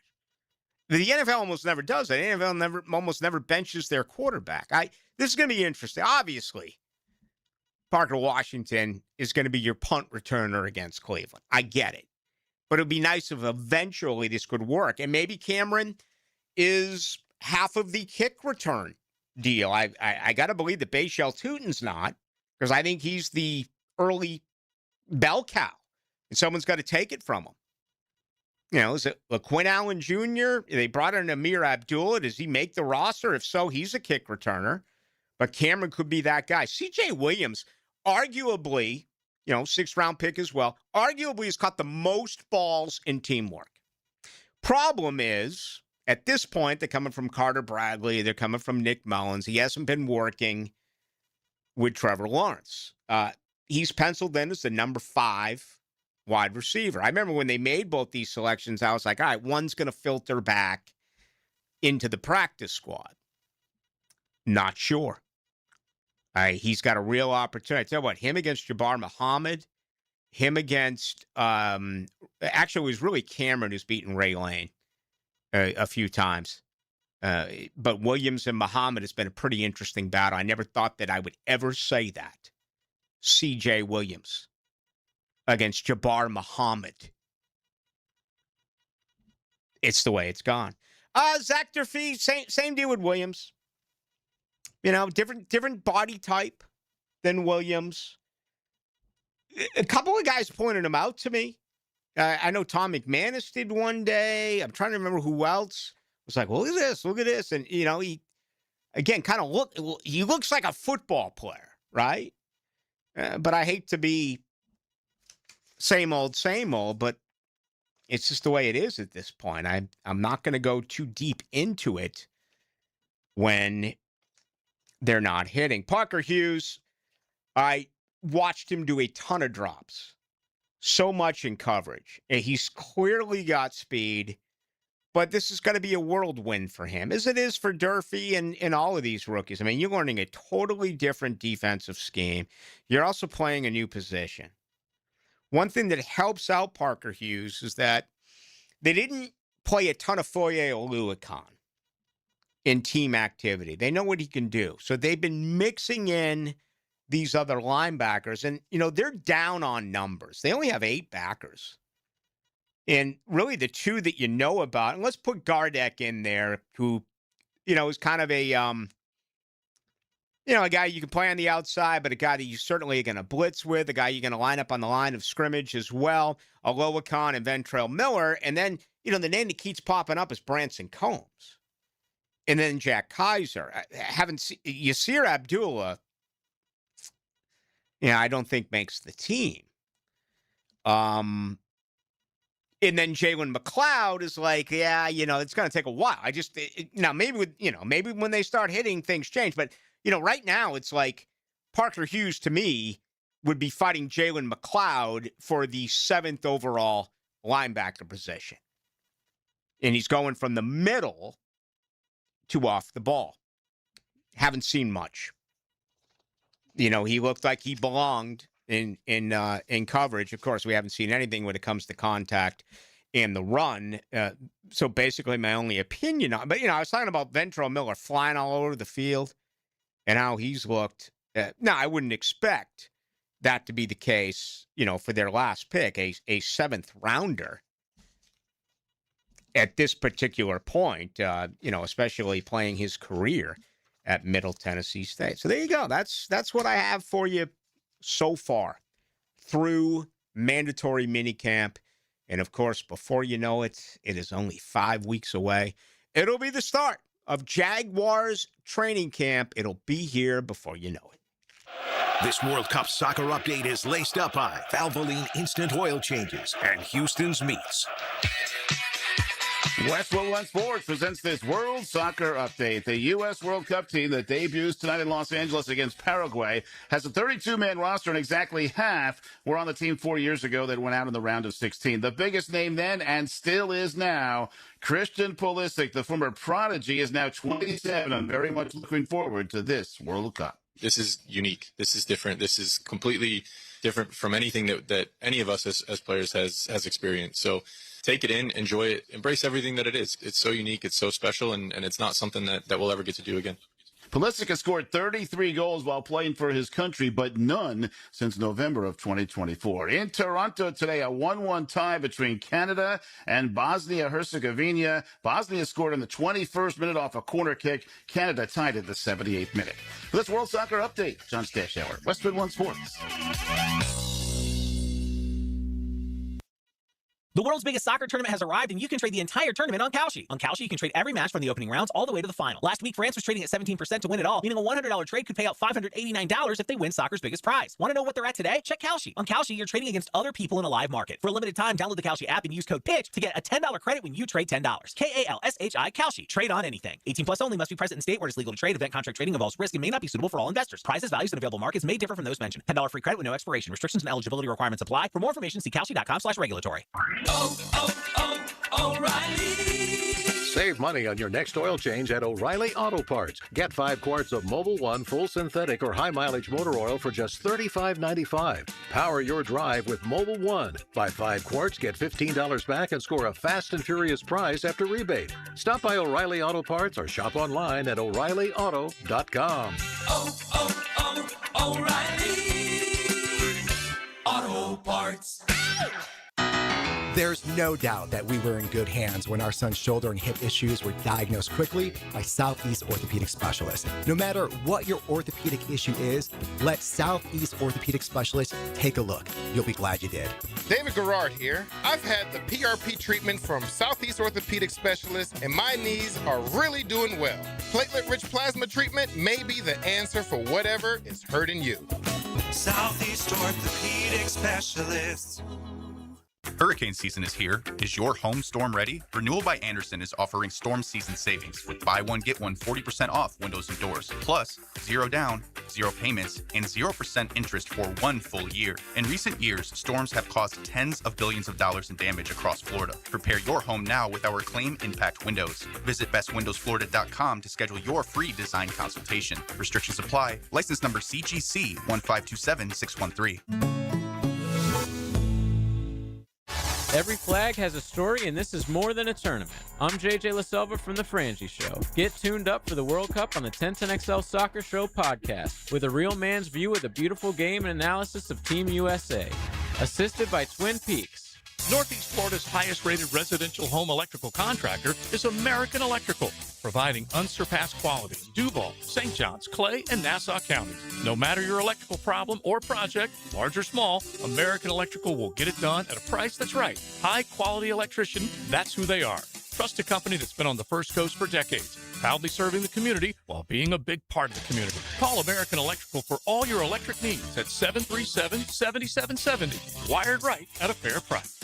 The NFL almost never does that. The NFL almost never benches their quarterback. This is going to be interesting. Obviously, Parker Washington is going to be your punt returner against Cleveland. I get it. But it would be nice if eventually this could work. And maybe Cameron is half of the kick return deal. I got to believe that Bashal Tutin's not, because I think he's the early bell cow, and someone's got to take it from him. Is it LaQuinn Allen Jr.? They brought in Amir Abdullah. Does he make the roster? If so, he's a kick returner. But Cameron could be that guy. C.J. Williams, arguably, 6th-round pick as well, arguably has caught the most balls in teamwork. Problem is, at this point, they're coming from Carter Bradley. They're coming from Nick Mullins. He hasn't been working with Trevor Lawrence. He's penciled in as the number 5 wide receiver. I remember when they made both these selections, I was like, all right, one's going to filter back into the practice squad. Not sure. He's got a real opportunity. I tell you what, him against Jabbar Muhammad, him against, actually it was really Cameron who's beaten Ray Lane a few times. But Williams and Muhammad has been a pretty interesting battle. I never thought that I would ever say that. C.J. Williams against Jabbar Muhammad. It's the way it's gone. Zach Durfee, same deal with Williams. Different body type than Williams. A couple of guys pointed him out to me. I know Tom McManus did one day. I'm trying to remember who else. I was like, well, look at this. And, he, again, he looks like a football player, right? But I hate to be same old, but it's just the way it is at this point. I'm not going to go too deep into it when they're not hitting. Parker Hughes, I watched him do a ton of drops. So much in coverage. He's clearly got speed, but this is going to be a whirlwind for him, as it is for Durfee and all of these rookies. I mean, you're learning a totally different defensive scheme. You're also playing a new position. One thing that helps out Parker Hughes is that they didn't play a ton of Foye Oluokun in team activity. They know what he can do. So they've been mixing in these other linebackers. And, they're down on numbers. They only have 8 backers. And really the 2 that you know about, and let's put Gardeck in there, who, is kind of a guy you can play on the outside, but a guy that you certainly are going to blitz with, a guy you're going to line up on the line of scrimmage as well, Oluokun and Ventrell Miller. And then, the name that keeps popping up is Branson Combs. And then Jack Kaiser. Yasir Abdullah, I don't think makes the team. And then Jalen McLeod is like, it's going to take a while. Now maybe when they start hitting, things change. But, right now it's like Parker Hughes to me would be fighting Jalen McLeod for the 7th overall linebacker position. And he's going from the middle to off the ball. Haven't seen much. You know, he looked like he belonged in coverage. Of course, we haven't seen anything when it comes to contact and the run. So basically, my only opinion on, but you know, I was talking about Ventrell Miller flying all over the field and how he's looked. Now, I wouldn't expect that to be the case, you know, for their last pick, a seventh rounder at this particular point, you know, especially playing his career at Middle Tennessee State. So there you go. That's what I have for you so far through mandatory minicamp. And of course, before you know it, it is only 5 weeks away. It'll be the start of Jaguars training camp. It'll be here before you know it. This World Cup soccer update is laced up by Valvoline Instant Oil Changes and Houston's Meats. Westwood One Sports presents this World Soccer Update. The U.S. World Cup team that debuts tonight in Los Angeles against Paraguay has a 32-man roster, and exactly half were on the team 4 years ago that went out in the round of 16. The biggest name then, and still is now, Christian Pulisic, the former prodigy, is now 27. I'm very much looking forward to this World Cup. This is unique. This is different. This is completely different from anything that any of us as players has experienced. So take it in, enjoy it, embrace everything that it is. It's so unique, it's so special, and it's not something that we'll ever get to do again. Pulisic has scored 33 goals while playing for his country, but none since November of 2024. In Toronto today, a 1-1 tie between Canada and Bosnia-Herzegovina. Bosnia scored in the 21st minute off a corner kick. Canada tied at the 78th minute. For this World Soccer Update, John Stashower, Westwood One Sports. The world's biggest soccer tournament has arrived, and you can trade the entire tournament on Kalshi. On Kalshi, you can trade every match from the opening rounds all the way to the final. Last week, France was trading at 17% to win it all, meaning a $100 trade could pay out $589 if they win soccer's biggest prize. Want to know what they're at today? Check Kalshi. On Kalshi, you're trading against other people in a live market. For a limited time, download the Kalshi app and use code PITCH to get a $10 credit when you trade $10. Kalshi, Kalshi. Trade on anything. 18 plus only, must be present in state where it's legal to trade. Event contract trading involves risk and may not be suitable for all investors. Prizes, values, and available markets may differ from those mentioned. $10 free credit with no expiration. Restrictions and eligibility requirements apply. For more information, see Kalshi.com/regulatory. Save money on your next oil change at O'Reilly Auto Parts. Get 5 quarts of Mobil 1 full synthetic or high mileage motor oil for just $35.95. Power your drive with Mobil 1. Buy 5 quarts, get $15 back, and score a fast and furious prize after rebate. Stop by O'Reilly Auto Parts or shop online at O'ReillyAuto.com. O'Reilly Auto Parts. There's no doubt that we were in good hands when our son's shoulder and hip issues were diagnosed quickly by Southeast Orthopedic Specialists. No matter what your orthopedic issue is, let Southeast Orthopedic Specialists take a look. You'll be glad you did. David Garrard here. I've had the PRP treatment from Southeast Orthopedic Specialists, and my knees are really doing well. Platelet-rich plasma treatment may be the answer for whatever is hurting you. Southeast Orthopedic Specialists. Hurricane season is here. Is your home storm ready? Renewal by Andersen is offering storm season savings with buy one, get one 40% off windows and doors. Plus, 0 down, 0 payments, and 0% interest for 1 full year. In recent years, storms have caused tens of billions of dollars in damage across Florida. Prepare your home now with our Claim Impact Windows. Visit bestwindowsflorida.com to schedule your free design consultation. Restrictions apply. License number CGC 1527613. Every flag has a story, and this is more than a tournament. I'm JJ LaSelva from The Frangie Show. Get tuned up for the World Cup on the 1010XL Soccer Show podcast with a real man's view of the beautiful game and analysis of Team USA. Assisted by Twin Peaks. Northeast Florida's highest-rated residential home electrical contractor is American Electrical, providing unsurpassed quality in Duval, St. Johns, Clay, and Nassau counties. No matter your electrical problem or project, large or small, American Electrical will get it done at a price that's right. High-quality electrician, that's who they are. Trust a company that's been on the First Coast for decades, proudly serving the community while being a big part of the community. Call American Electrical for all your electric needs at 737-7770. Wired right at a fair price.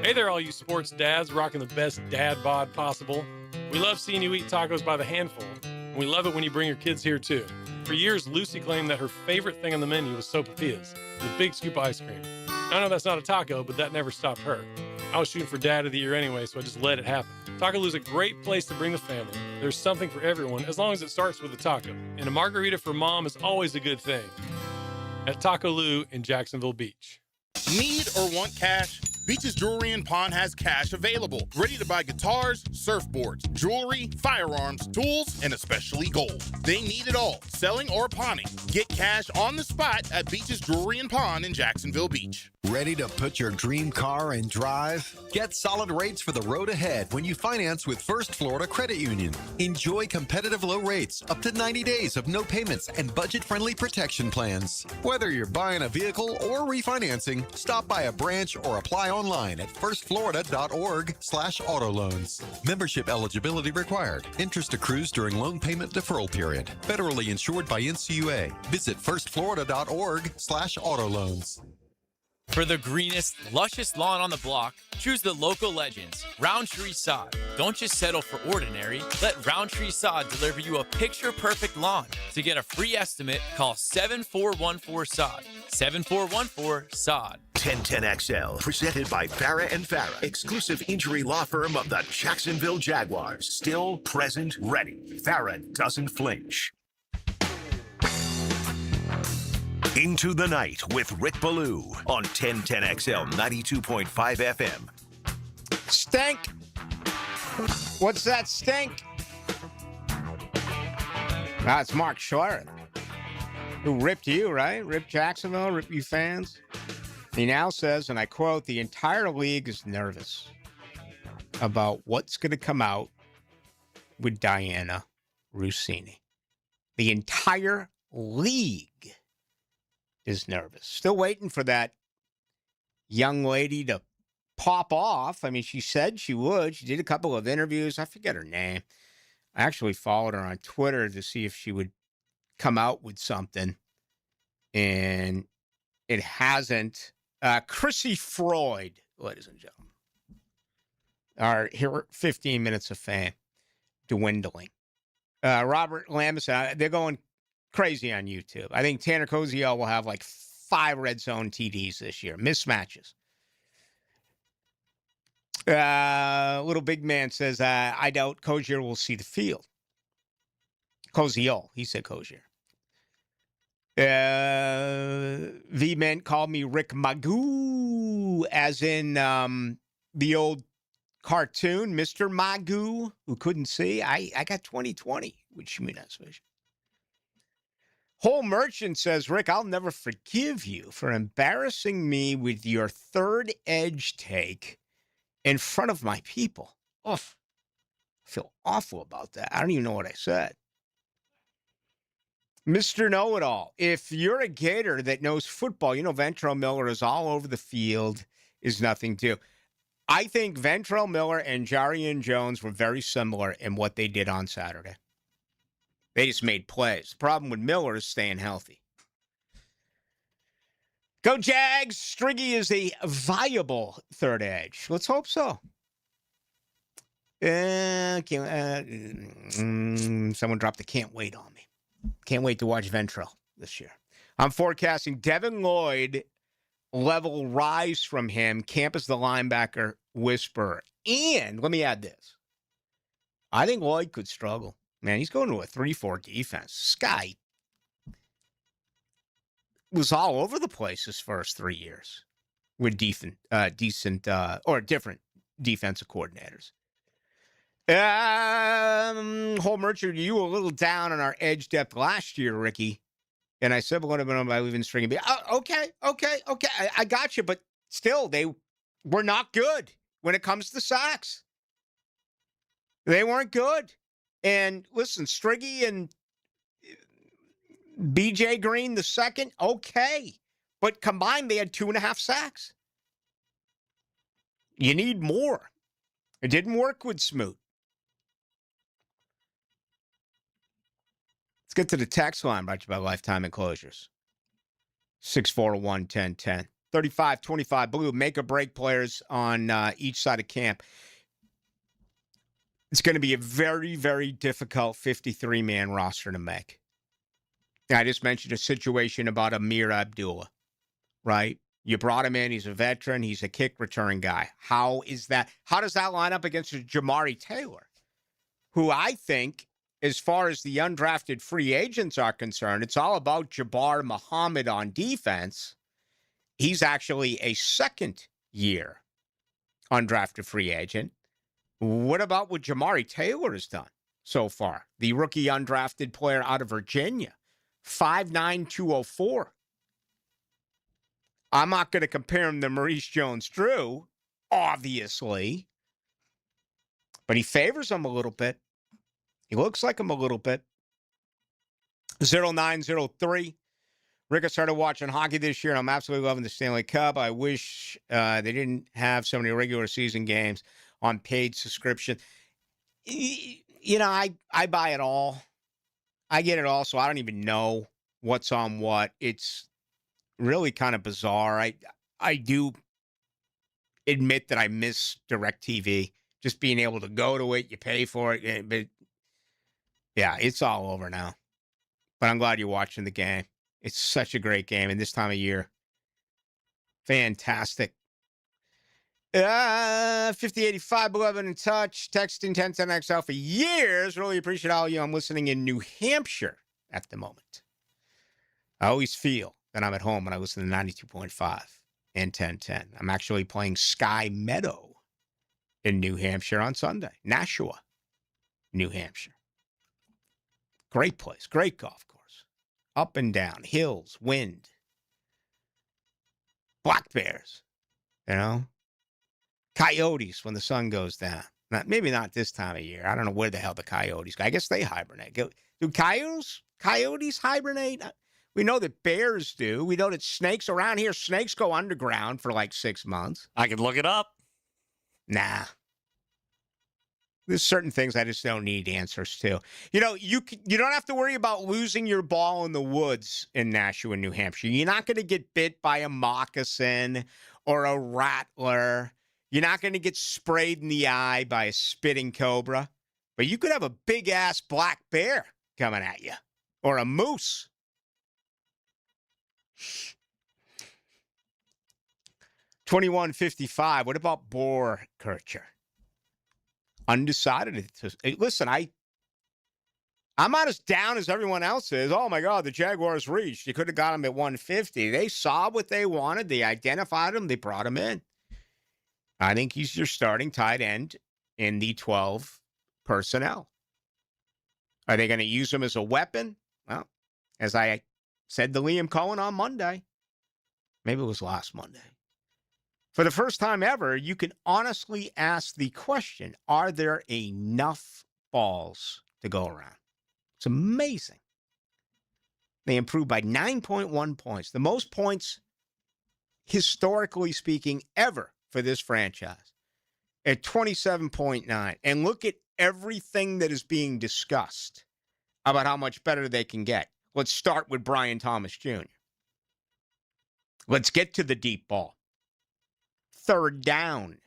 Hey there, all you sports dads rocking the best dad bod possible. We love seeing you eat tacos by the handful, and we love it when you bring your kids here too. For years, Lucy claimed that her favorite thing on the menu was sopapillas, the big scoop ice cream. I know that's not a taco, but that never stopped her. I was shooting for Dad of the Year anyway, so I just let it happen. Taco Lou's a great place to bring the family. There's something for everyone, as long as it starts with a taco. And a margarita for Mom is always a good thing. At Taco Lou in Jacksonville Beach. Need or want cash? Beach's Jewelry and Pawn has cash available. Ready to buy guitars, surfboards, jewelry, firearms, tools, and especially gold. They need it all, selling or pawning. Get cash on the spot at Beach's Jewelry and Pawn in Jacksonville Beach. Ready to put your dream car in drive? Get solid rates for the road ahead when you finance with First Florida Credit Union. Enjoy competitive low rates, up to 90 days of no payments, and budget-friendly protection plans. Whether you're buying a vehicle or refinancing, stop by a branch or apply online at firstflorida.org/autoloans. Membership eligibility required. Interest accrues during loan payment deferral period. Federally insured by NCUA. Visit firstflorida.org/autoloans. For the greenest, luscious lawn on the block, choose the local legends, Roundtree Sod. Don't just settle for ordinary. Let Roundtree Sod deliver you a picture-perfect lawn. To get a free estimate, call 7414-SOD. 7414-SOD. 1010XL, presented by Farah and Farah, exclusive injury law firm of the Jacksonville Jaguars. Still, present, ready. Farah doesn't flinch. Into the Night with Rick Ballou on 1010XL 92.5 FM. Stink. What's that stink? It's Mark Schlereth, who ripped you, right? Ripped Jacksonville, ripped you fans. He now says, and I quote, the entire league is nervous about what's going to come out with Diana Rossini. The entire league is nervous. Still waiting for that young lady to pop off. I mean, she said she would. She did a couple of interviews. I forget her name. I actually followed her on Twitter to see if she would come out with something. And it hasn't. Chrissy Freud, ladies and gentlemen. Here 15 minutes of fame dwindling. Robert Lamis, they're going crazy on YouTube. I think Tanner Koziel will have like 5 red zone TDs this year. Mismatches. Little big man says, I doubt Kozier will see the field. Koziel. He said Kozier. V-Men called me Rick Magoo, as in the old cartoon, Mr. Magoo, who couldn't see. I got 20/20, which means that's vision. Whole Merchant says, Rick, I'll never forgive you for embarrassing me with your third edge take in front of my people. Oof. I feel awful about that. I don't even know what I said. Mr. Know-It-All, if you're a Gator that knows football, you know Ventrell Miller is all over the field, is nothing to. I think Ventrell Miller and Jarian Jones were very similar in what they did on Saturday. They just made plays. The problem with Miller is staying healthy. Go Jags. Striggy is a viable third edge. Let's hope so. Someone dropped the can't wait on me. Can't wait to watch Ventrell this year. I'm forecasting Devin Lloyd level rise from him. Camp is the linebacker whisperer. And let me add this. I think Lloyd could struggle. Man, he's going to a 3-4 defense. This guy was all over the place his first 3 years with different defensive coordinators. Whole Merchant, you were a little down on our edge depth last year, Ricky. And I said we're going to be on by leaving string. Okay. I got you, but still, they were not good when it comes to sacks. They weren't good. And listen, Striggy and BJ Green the second, okay. But combined, they had 2.5 sacks. You need more. It didn't work with Smoot. Let's get to the text line brought to you by Lifetime Enclosures. 641-1010. 35-25 Blue, make or break players on each side of camp. It's going to be a very, very difficult 53-man roster to make. I just mentioned a situation about Amir Abdullah, right? You brought him in. He's a veteran. He's a kick return guy. How does that line up against Jamari Taylor, who I think, as far as the undrafted free agents are concerned, it's all about Jabbar Muhammad on defense. He's actually a second-year undrafted free agent. What about what Jamari Taylor has done so far? The rookie undrafted player out of Virginia, 5'9", 204. I'm not going to compare him to Maurice Jones-Drew, obviously, but he favors him a little bit. He looks like him a little bit. 0903. Rick, I started watching hockey this year, and I'm absolutely loving the Stanley Cup. I wish they didn't have so many regular season games on paid subscription. You know, I buy it all. I get it all, so I don't even know what's on what. It's really kind of bizarre. I do admit that I miss DirecTV, just being able to go to it. You pay for it, but yeah, it's all over now. But I'm glad you're watching the game. It's such a great game, and this time of year, fantastic. 5085, beloved in touch, texting 1010XL for years. Really appreciate all of you. I'm listening in New Hampshire at the moment. I always feel that I'm at home when I listen to 92.5 and 1010. I'm actually playing Sky Meadow in New Hampshire on Sunday. Nashua, New Hampshire. Great place, great golf course. Up and down, hills, wind. Black bears, you know. Coyotes when the sun goes down. Maybe not this time of year. I don't know where the hell the coyotes go. I guess they hibernate. Do coyotes hibernate? We know that bears do. We know that snakes around here, snakes go underground for like 6 months. I could look it up. Nah. There's certain things I just don't need answers to. You know, you don't have to worry about losing your ball in the woods in Nashua, New Hampshire. You're not going to get bit by a moccasin or a rattler. You're not going to get sprayed in the eye by a spitting cobra. But you could have a big-ass black bear coming at you or a moose. 2155. What about Boerkircher? Undecided. Listen, I'm not as down as everyone else is. Oh, my God, the Jaguars reached. You could have got him at 150. They saw what they wanted. They identified him. They brought him in. I think he's your starting tight end in the 12 personnel. Are they going to use him as a weapon? Well, as I said to Liam Cohen on Monday, maybe it was last Monday. For the first time ever, you can honestly ask the question, are there enough balls to go around? It's amazing. They improved by 9.1 points, the most points, historically speaking, ever for this franchise, at 27.9. And look at everything that is being discussed about how much better they can get. Let's start with Brian Thomas Jr. Let's get to the deep ball. Third down,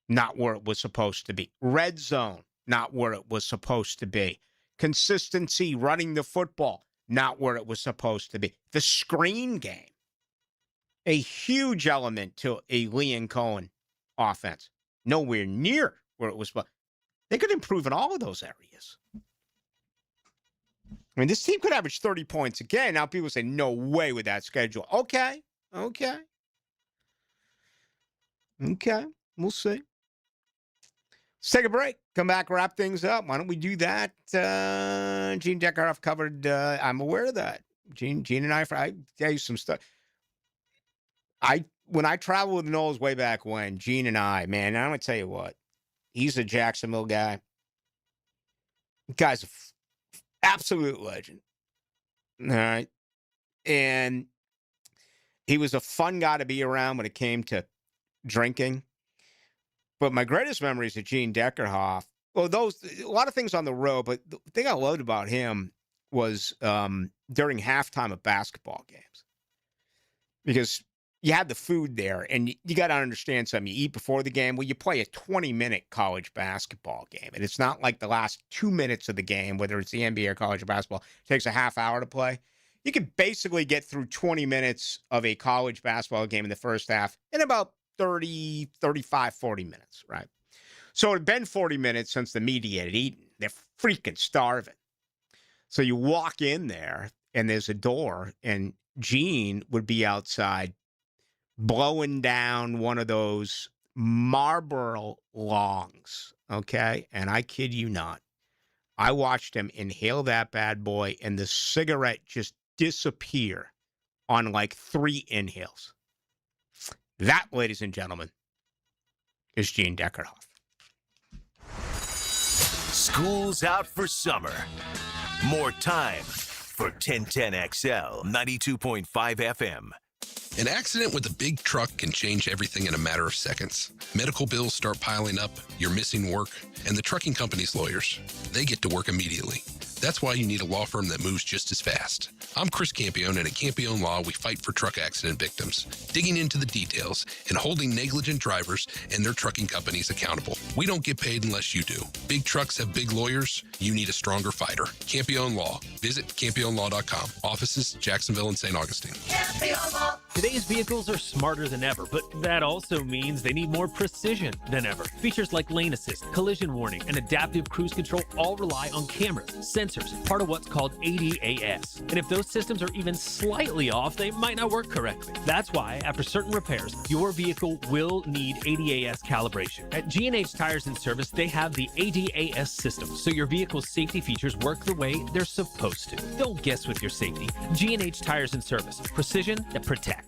not where it was supposed to be. Red zone, not where it was supposed to be. Consistency, running the football, not where it was supposed to be. The screen game, a huge element to a Liam Cohen offense. Nowhere near where it was. They could improve in all of those areas. I mean, this team could average 30 points again. Now people say, no way with that schedule. Okay. We'll see. Let's take a break. Come back, wrap things up. Why don't we do that? Gene Deckerhoff covered. I'm aware of that. Gene and I tell you some stuff. When I traveled with Knowles way back when, Gene and I, man, I'm going to tell you what. He's a Jacksonville guy. The guy's an absolute legend. All right. And he was a fun guy to be around when it came to drinking. But my greatest memories of Gene Deckerhoff, well, a lot of things on the road, but the thing I loved about him was during halftime of basketball games. Because you had the food there, and you got to understand something. You eat before the game. Well, you play a 20-minute college basketball game, and it's not like the last 2 minutes of the game, whether it's the NBA or college basketball, it takes a half hour to play. You could basically get through 20 minutes of a college basketball game in the first half in about 30, 35, 40 minutes, right? So it had been 40 minutes since the media had eaten. They're freaking starving. So you walk in there, and there's a door, and Gene would be outside blowing down one of those Marlboro longs, okay? And I kid you not. I watched him inhale that bad boy, and the cigarette just disappear on like 3 inhales. That, ladies and gentlemen, is Gene Deckerhoff. School's out for summer. More time for 1010XL 92.5 FM. An accident with a big truck can change everything in a matter of seconds. Medical bills start piling up, you're missing work, and the trucking company's lawyers, they get to work immediately. That's why you need a law firm that moves just as fast. I'm Chris Campione, and at Campione Law, we fight for truck accident victims, digging into the details and holding negligent drivers and their trucking companies accountable. We don't get paid unless you do. Big trucks have big lawyers. You need a stronger fighter. Campione Law. Visit CampioneLaw.com. Offices, Jacksonville and St. Augustine. Today's vehicles are smarter than ever, but that also means they need more precision than ever. Features like lane assist, collision warning, and adaptive cruise control all rely on cameras, sensors, part of what's called ADAS. And if those systems are even slightly off, they might not work correctly. That's why, after certain repairs, your vehicle will need ADAS calibration. At G&H Tires and Service, they have the ADAS system, so your vehicle's safety features work the way they're supposed to. Don't guess with your safety. G&H Tires and Service. Precision that protects.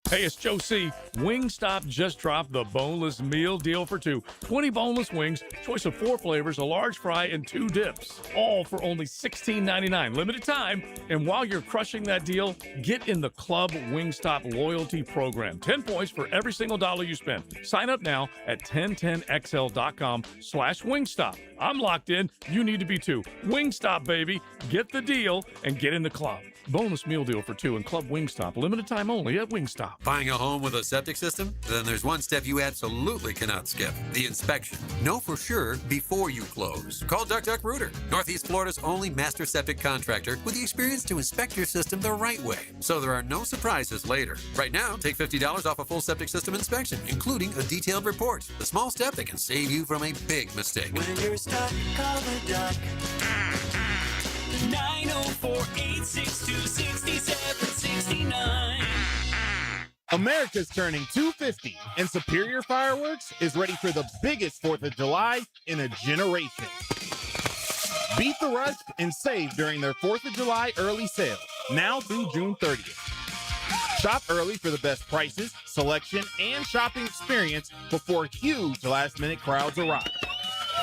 Hey, it's Joe C. Wingstop just dropped the boneless meal deal for 2. 20 boneless wings, choice of 4 flavors, a large fry, and 2 dips. All for only $16.99. Limited time. And while you're crushing that deal, get in the Club Wingstop loyalty program. 10 points for every single dollar you spend. Sign up now at 1010xl.com/Wingstop. I'm locked in. You need to be too. Wingstop, baby. Get the deal and get in the club. Boneless meal deal for 2 and Club Wingstop. Limited time only at Wingstop. Buying a home with a septic system? Then there's one step you absolutely cannot skip, the inspection. Know for sure before you close. Call Duck Duck Rooter, Northeast Florida's only master septic contractor with the experience to inspect your system the right way, so there are no surprises later. Right now, take $50 off a full septic system inspection, including a detailed report. The small step that can save you from a big mistake. When you're stuck, call the duck. 904-862-6769. America's turning 250, and Superior Fireworks is ready for the biggest 4th of July in a generation. Beat the rush and save during their 4th of July early sale, now through June 30th. Shop early for the best prices, selection, and shopping experience before huge last-minute crowds arrive.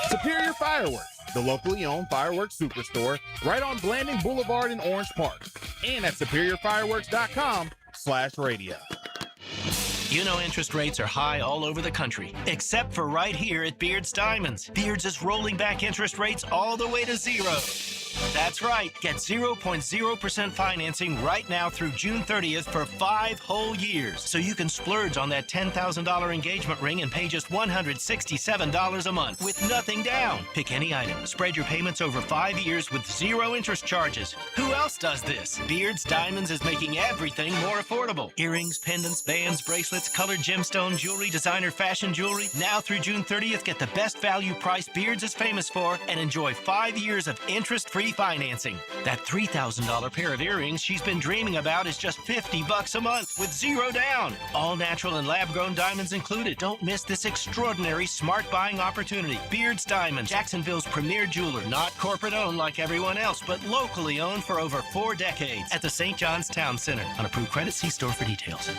Superior Fireworks, the locally owned fireworks superstore, right on Blanding Boulevard in Orange Park, and at superiorfireworks.com/radio. You know interest rates are high all over the country, except for right here at Beards Diamonds. Beards is rolling back interest rates all the way to 0. That's right. Get 0.0% financing right now through June 30th for 5 whole years. So you can splurge on that $10,000 engagement ring and pay just $167 a month with nothing down. Pick any item. Spread your payments over 5 years with 0 interest charges. Who else does this? Beards Diamonds is making everything more affordable. Earrings, pendants, bands, bracelets, colored gemstone jewelry, designer fashion jewelry. Now through June 30th, get the best value price Beards is famous for and enjoy 5 years of interest-free financing. That $3,000 pair of earrings she's been dreaming about is just $50 a month with 0 down. All natural and lab-grown diamonds included. Don't miss this extraordinary smart buying opportunity. Beards Diamonds, Jacksonville's premier jeweler. Not corporate-owned like everyone else, but locally owned for over 4 decades. At the St. John's Town Center. On approved credit, see store for details.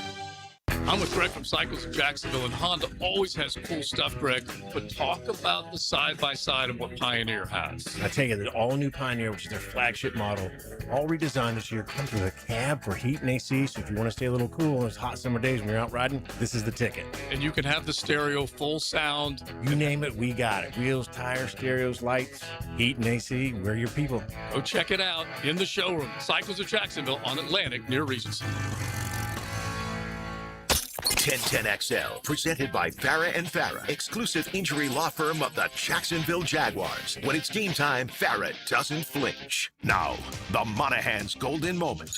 I'm with Greg from Cycles of Jacksonville, and Honda always has cool stuff, Greg. But talk about the side-by-side of what Pioneer has. I tell you, the all-new Pioneer, which is their flagship model, all redesigned this year, comes with a cab for heat and AC, so if you want to stay a little cool on those hot summer days when you're out riding, this is the ticket. And you can have the stereo, full sound. You name it, we got it. Wheels, tires, stereos, lights, heat and AC, we're your people. Go check it out in the showroom. Cycles of Jacksonville on Atlantic near Regency. 1010XL, presented by Farah and Farah, exclusive injury law firm of the Jacksonville Jaguars. When it's game time, Farah doesn't flinch. Now, the Monahan's golden moment.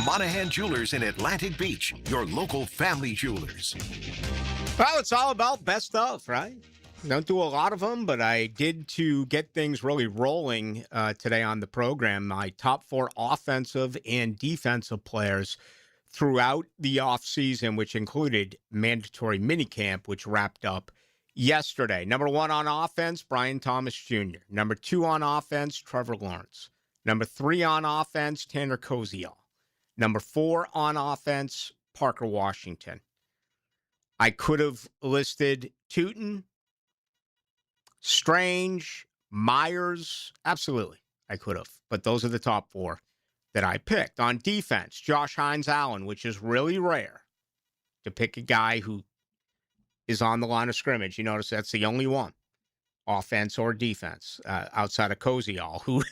Monahan Jewelers in Atlantic Beach, your local family jewelers. Well, it's all about best of, right? Don't do a lot of them, but I did to get things really rolling today on the program. My top 4 offensive and defensive players throughout the offseason, which included mandatory minicamp, which wrapped up yesterday. Number 1 on offense, Brian Thomas Jr. Number 2 on offense, Trevor Lawrence. Number 3 on offense, Tanner Koziol. Number 4 on offense, Parker Washington. I could have listed Tootin, Strange, Myers. Absolutely, I could have. But those are the top 4 that I picked. On defense, Josh Hines-Allen, which is really rare to pick a guy who is on the line of scrimmage. You notice that's the only one, offense or defense, outside of Koziol, who,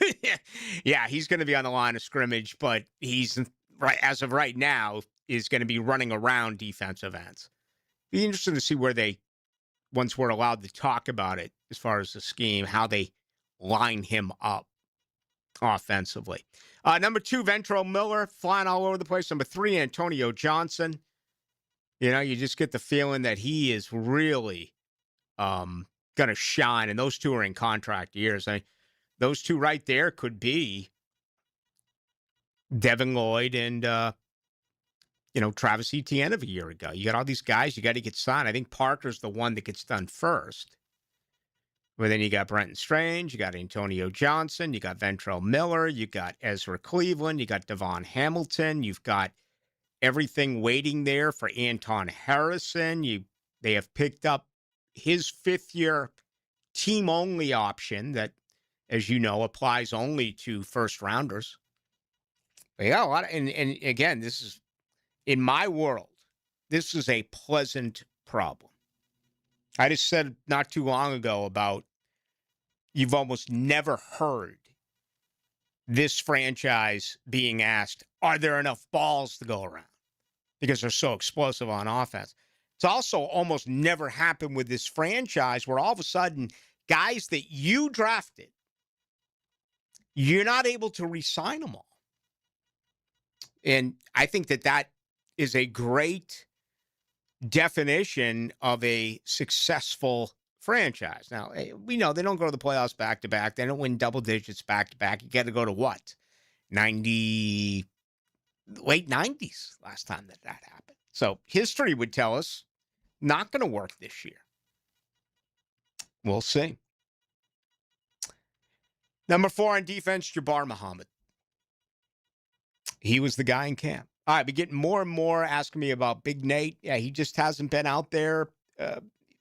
yeah, he's going to be on the line of scrimmage, but he's, right as of right now, is going to be running around defensive ends. Be interesting to see where they, once we're allowed to talk about it, as far as the scheme, how they line him up offensively. Number 2, Ventrell Miller, flying all over the place. Number 3, Antonio Johnson. You know, you just get the feeling that he is really going to shine, and those 2 are in contract years. Those 2 right there could be Devin Lloyd and, Travis Etienne of a year ago. You got all these guys you got to get signed. I think Parker's the one that gets done first. But then you got Brenton Strange, you got Antonio Johnson, you got Ventrell Miller, you got Ezra Cleveland, you got Devon Hamilton, you've got everything waiting there for Anton Harrison. They have picked up his 5th-year team-only option that, as you know, applies only to first-rounders. But yeah, a lot of, and again, this is, in my world, this is a pleasant problem. I just said not too long ago about you've almost never heard this franchise being asked, are there enough balls to go around? Because they're so explosive on offense. It's also almost never happened with this franchise where all of a sudden guys that you drafted, you're not able to re-sign them all. And I think that is a great definition of a successful franchise. Now, we know they don't go to the playoffs back-to-back. They don't win double digits back-to-back. You got to go to what? Late 90s last time that happened. So history would tell us not going to work this year. We'll see. Number 4 on defense, Jabbar Muhammad. He was the guy in camp. All right, we're getting more and more asking me about Big Nate. Yeah, he just hasn't been out there.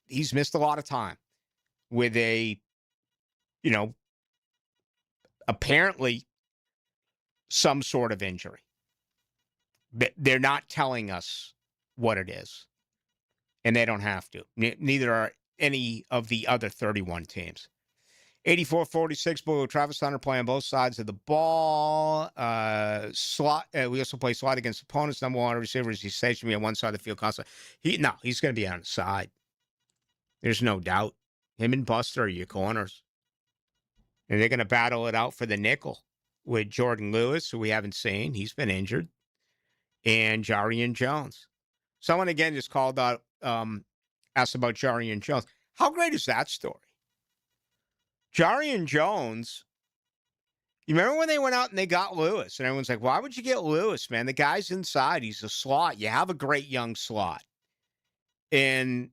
He's missed a lot of time with apparently some sort of injury. But they're not telling us what it is, and they don't have to. Neither are any of the other 31 teams. 84-46, Ballou, Travis Hunter playing both sides of the ball. Slot. We also play slot against opponents. Number 1 receivers. He's stationed on one side of the field constantly. He's going to be on the side. There's no doubt. Him and Buster are your corners. And they're going to battle it out for the nickel with Jordan Lewis, who we haven't seen. He's been injured. And Jarian Jones. Someone, again, just called out, asked about Jarian Jones. How great is that story? Jarian Jones, you remember when they went out and they got Lewis? And everyone's like, why would you get Lewis, man? The guy's inside. He's a slot. You have a great young slot. And,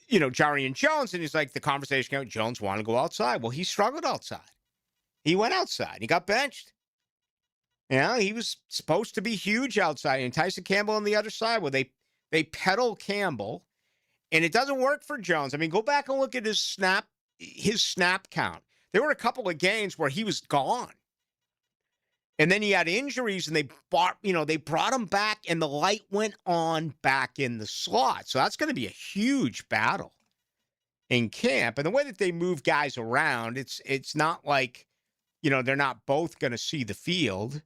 Jarian Jones, and he's like, the conversation came, Jones wanted to go outside. Well, he struggled outside. He went outside. He got benched. He was supposed to be huge outside. And Tyson Campbell on the other side, well, they peddle Campbell. And it doesn't work for Jones. I mean, go back and look at his snap count. There were a couple of games where he was gone. And then he had injuries, and they brought him back, and the light went on back in the slot. So that's going to be a huge battle in camp. And the way that they move guys around, it's not like, they're not both going to see the field.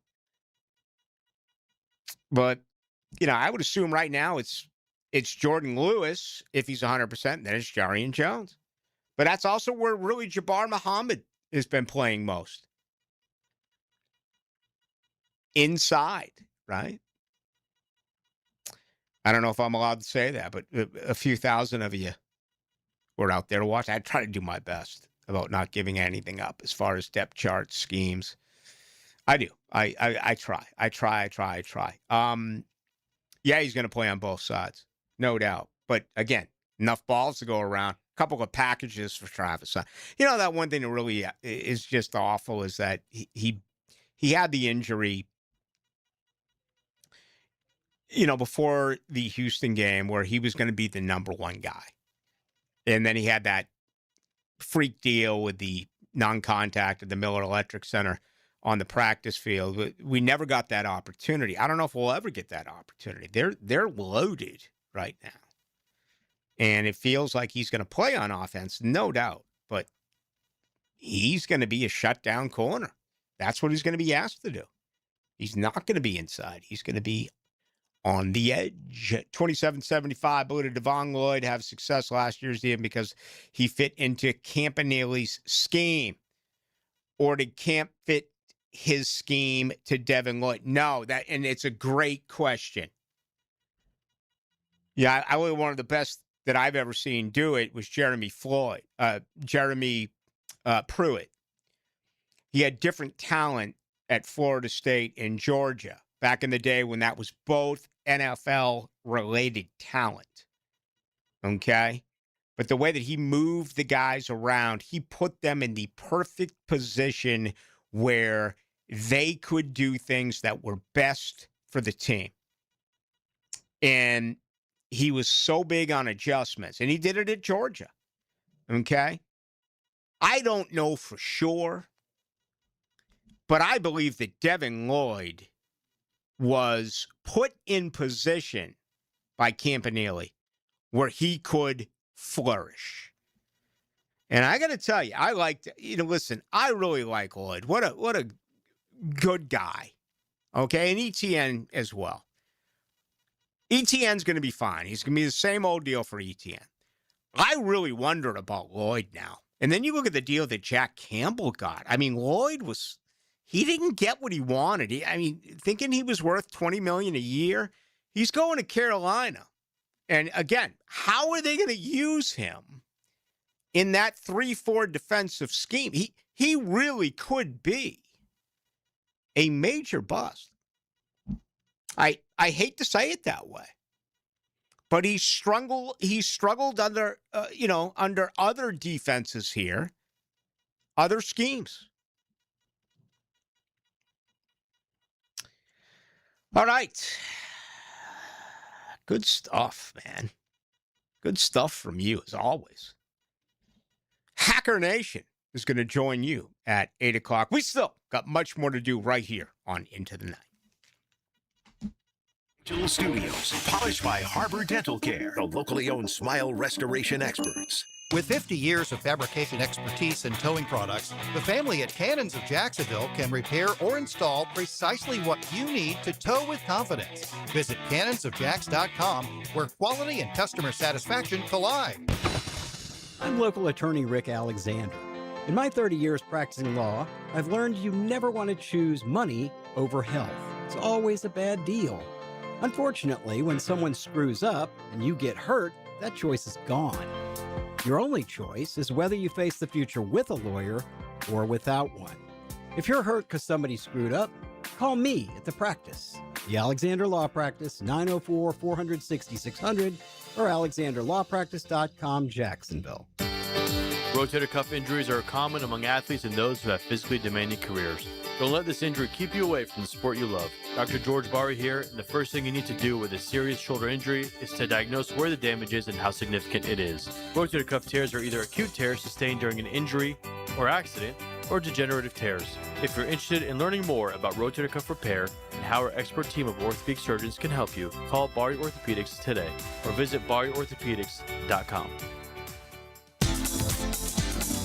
But I would assume right now it's Jordan Lewis if he's 100%, then it's Jarian Jones. But that's also where really Jabbar Muhammad has been playing most. Inside, right? I don't know if I'm allowed to say that, but a few thousand of you were out there to watch. I try to do my best about not giving anything up as far as depth charts, schemes. I do. I try. Yeah, he's going to play on both sides, no doubt. But again, enough balls to go around. A couple of packages for Travis. That one thing that really is just awful is that he had the injury, before the Houston game where he was going to be the number one guy. And then he had that freak deal with the non-contact at the Miller Electric Center on the practice field. We never got that opportunity. I don't know if we'll ever get that opportunity. They're loaded right now. And it feels like he's going to play on offense, no doubt. But he's going to be a shutdown corner. That's what he's going to be asked to do. He's not going to be inside. He's going to be on the edge. 27-75, Ballou to Devon Lloyd have success last year's game because he fit into Campanelli's scheme. Or did Camp fit his scheme to Devin Lloyd? No, and it's a great question. Yeah, I only one of the best that I've ever seen do it was Jeremy Pruitt. He had different talent at Florida State and Georgia back in the day when that was both NFL-related talent. Okay? But the way that he moved the guys around, he put them in the perfect position where they could do things that were best for the team. And he was so big on adjustments, and he did it at Georgia. Okay? I don't know for sure, but I believe that Devin Lloyd was put in position by Campanelli where he could flourish. And I got to tell you, I liked, listen, I really like Lloyd. What a good guy. Okay, and ETN as well. ETN's going to be fine. He's going to be the same old deal for ETN. I really wondered about Lloyd now. And then you look at the deal that Jack Campbell got. I mean, Lloyd he didn't get what he wanted. Thinking he was worth $20 million a year, he's going to Carolina. And again, how are they going to use him in that 3-4 defensive scheme? He really could be a major bust. I hate to say it that way, but he struggled under under other defenses here, other schemes. All right. Good stuff, man. Good stuff from you, as always. Hacker Nation is going to join you at 8 o'clock. We still got much more to do right here on Into the Night. Studios, polished by Harbor Dental Care, the locally owned smile restoration experts. With 50 years of fabrication expertise in towing products, the family at Cannons of Jacksonville can repair or install precisely what you need to tow with confidence. Visit cannonsofjacks.com, where quality and customer satisfaction collide. I'm local attorney Rick Alexander. In my 30 years practicing law, I've learned you never want to choose money over health. It's always a bad deal. Unfortunately, when someone screws up and you get hurt, that choice is gone. Your only choice is whether you face the future with a lawyer or without one. If you're hurt because somebody screwed up, call me at the practice. The Alexander Law Practice, 904-400-6600 or alexanderlawpractice.com, Jacksonville. Rotator cuff injuries are common among athletes and those who have physically demanding careers. Don't let this injury keep you away from the sport you love. Dr. George Barry here, and the first thing you need to do with a serious shoulder injury is to diagnose where the damage is and how significant it is. Rotator cuff tears are either acute tears sustained during an injury or accident, or degenerative tears. If you're interested in learning more about rotator cuff repair and how our expert team of orthopedic surgeons can help you, call Barry Orthopedics today or visit barryorthopedics.com.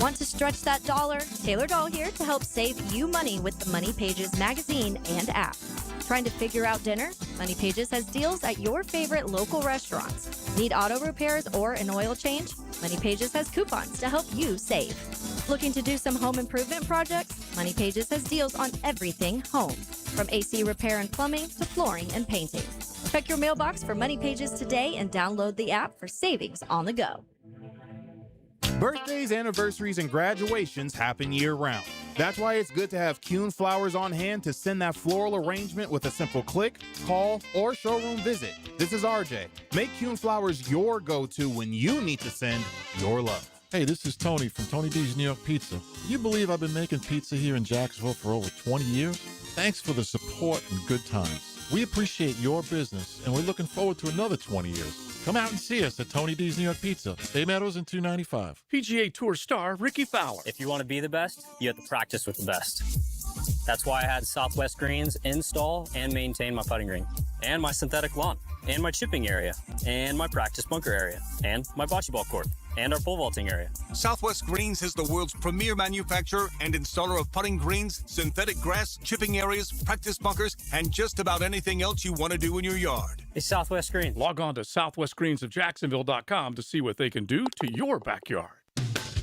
Want to stretch that dollar? Taylor Doll here to help save you money with the Money Pages magazine and app. Trying to figure out dinner? Money Pages has deals at your favorite local restaurants. Need auto repairs or an oil change? Money Pages has coupons to help you save. Looking to do some home improvement projects? Money Pages has deals on everything home, from AC repair and plumbing to flooring and painting. Check your mailbox for Money Pages today and download the app for savings on the go. Birthdays, anniversaries, and graduations happen year-round. That's why it's good to have Kuhn Flowers on hand to send that floral arrangement with a simple click, call, or showroom visit. This is RJ. Make Kuhn Flowers your go-to when you need to send your love. Hey, this is Tony from Tony D's New York Pizza. You believe I've been making pizza here in Jacksonville for over 20 years? Thanks for the support and good times. We appreciate your business, and we're looking forward to another 20 years. Come out and see us at Tony D's New York Pizza, Bay Meadows and 295. PGA Tour star Ricky Fowler. If you want to be the best, you have to practice with the best. That's why I had Southwest Greens install and maintain my putting green, and my synthetic lawn, and my chipping area, and my practice bunker area, and my bocce ball court, and our pole vaulting area. Southwest Greens is the world's premier manufacturer and installer of putting greens, synthetic grass, chipping areas, practice bunkers, and just about anything else you want to do in your yard. It's Southwest Greens. Log on to southwestgreensofjacksonville.com to see what they can do to your backyard.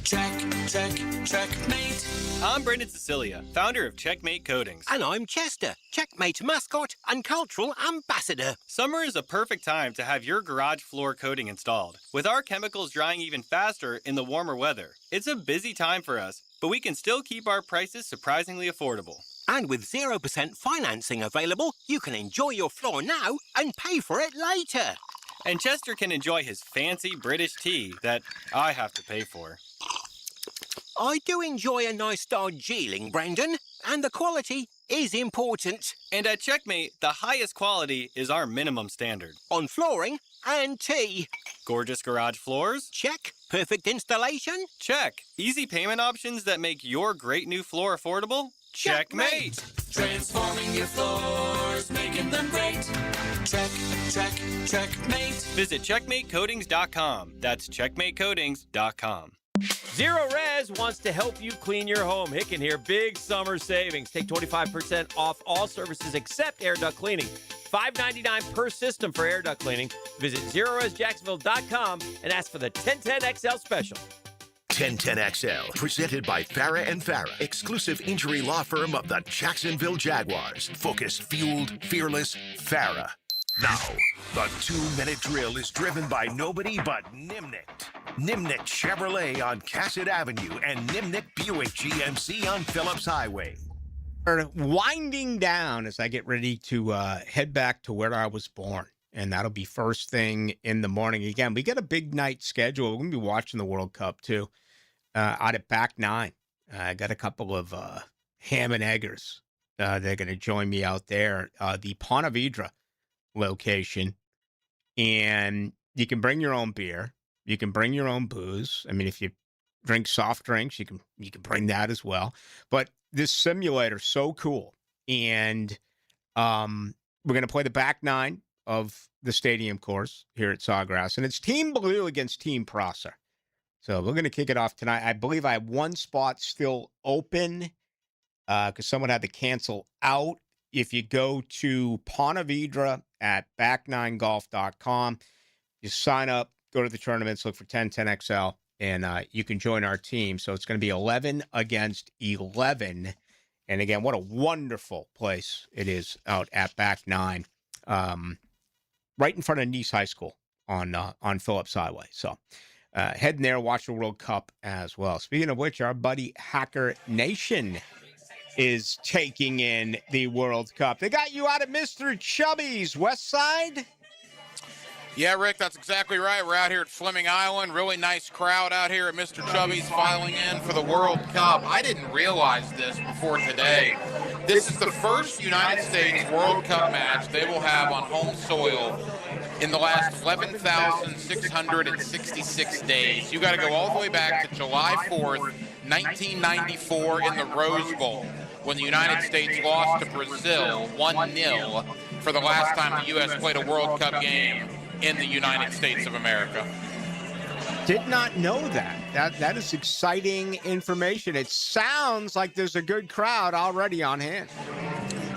Checkmate. I'm Brendan Cecilia, founder of Checkmate Coatings. And I'm Chester, Checkmate mascot and cultural ambassador. Summer is a perfect time to have your garage floor coating installed. With our chemicals drying even faster in the warmer weather, it's a busy time for us, but we can still keep our prices surprisingly affordable. And with 0% financing available, you can enjoy your floor now and pay for it later. And Chester can enjoy his fancy British tea that I have to pay for. I do enjoy a nice Darjeeling, Brendan, and the quality is important. And at Checkmate, the highest quality is our minimum standard. On flooring and tea. Gorgeous garage floors? Check. Perfect installation? Check. Easy payment options that make your great new floor affordable? Checkmate. Transforming your floors, making them great. Checkmate. Visit checkmatecoatings.com. That's checkmatecoatings.com. Zero Res wants to help you clean your home. Hicken here, big summer savings. Take 25% off all services except air duct cleaning. $5.99 per system for air duct cleaning. Visit ZeroResJacksonville.com and ask for the 1010XL special. 1010XL, presented by Farah and Farah, exclusive injury law firm of the Jacksonville Jaguars. Focused, fueled, fearless, Farah. Now, the 2-minute drill is driven by nobody but Nimnik. Nimnik Chevrolet on Cassett Avenue and Nimnik Buick GMC on Phillips Highway. Winding down as I get ready to head back to where I was born. And that'll be first thing in the morning. Again, we got a big night schedule. We're going to be watching the World Cup, too, out at Back 9. I got a couple of ham and eggers. They're going to join me out there. The Ponte Vedra location. And you can bring your own beer. You can bring your own booze. I mean, if you drink soft drinks, you can bring that as well. But this simulator's so cool. And we're going to play the Back 9 of the stadium course here at Sawgrass. And it's Team Ballou against Team Prosser. So we're going to kick it off tonight. I believe I have one spot still open because someone had to cancel out. If you go to Ponte Vedra at back9golf.com, you sign up, go to the tournaments, look for 1010XL, and you can join our team. So it's going to be 11 against 11. And again, what a wonderful place it is out at Back 9. Right in front of Nice High School on Phillips Highway. So heading there, watch the World Cup as well. Speaking of which, our buddy Hacker Nation is taking in the World Cup. They got you out of Mr. Chubby's West Side. Yeah, Rick, that's exactly right. We're out here at Fleming Island. Really nice crowd out here at Mr. Chubby's filing in for the World Cup. I didn't realize this before today. This is the first United States World Cup match they will have on home soil in the last 11,666 days. You got to go all the way back to July 4th, 1994 in the Rose Bowl, when the United States lost to Brazil 1-0 for the last time the U.S. played a World Cup game in the United States of America. Did not know that. That is exciting information. It sounds like there's a good crowd already on hand.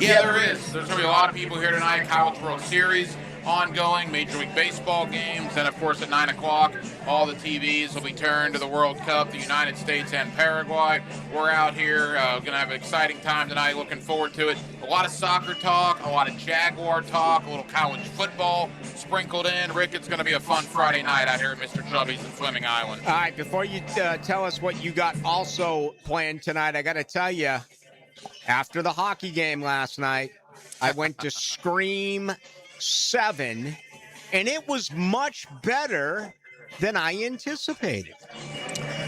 Yeah, there is. There's going to be a lot of people here tonight. College World Series ongoing, Major League Baseball games, and of course at 9 o'clock, all the TVs will be turned to the World Cup, the United States and Paraguay. We're out here, going to have an exciting time tonight, looking forward to it. A lot of soccer talk, a lot of Jaguar talk, a little college football sprinkled in. Rick, it's going to be a fun Friday night out here at Mr. Chubby's in Fleming Island. All right, before you tell us what you got also planned tonight, I got to tell you, after the hockey game last night, I went to Scream 7, and it was much better than I anticipated.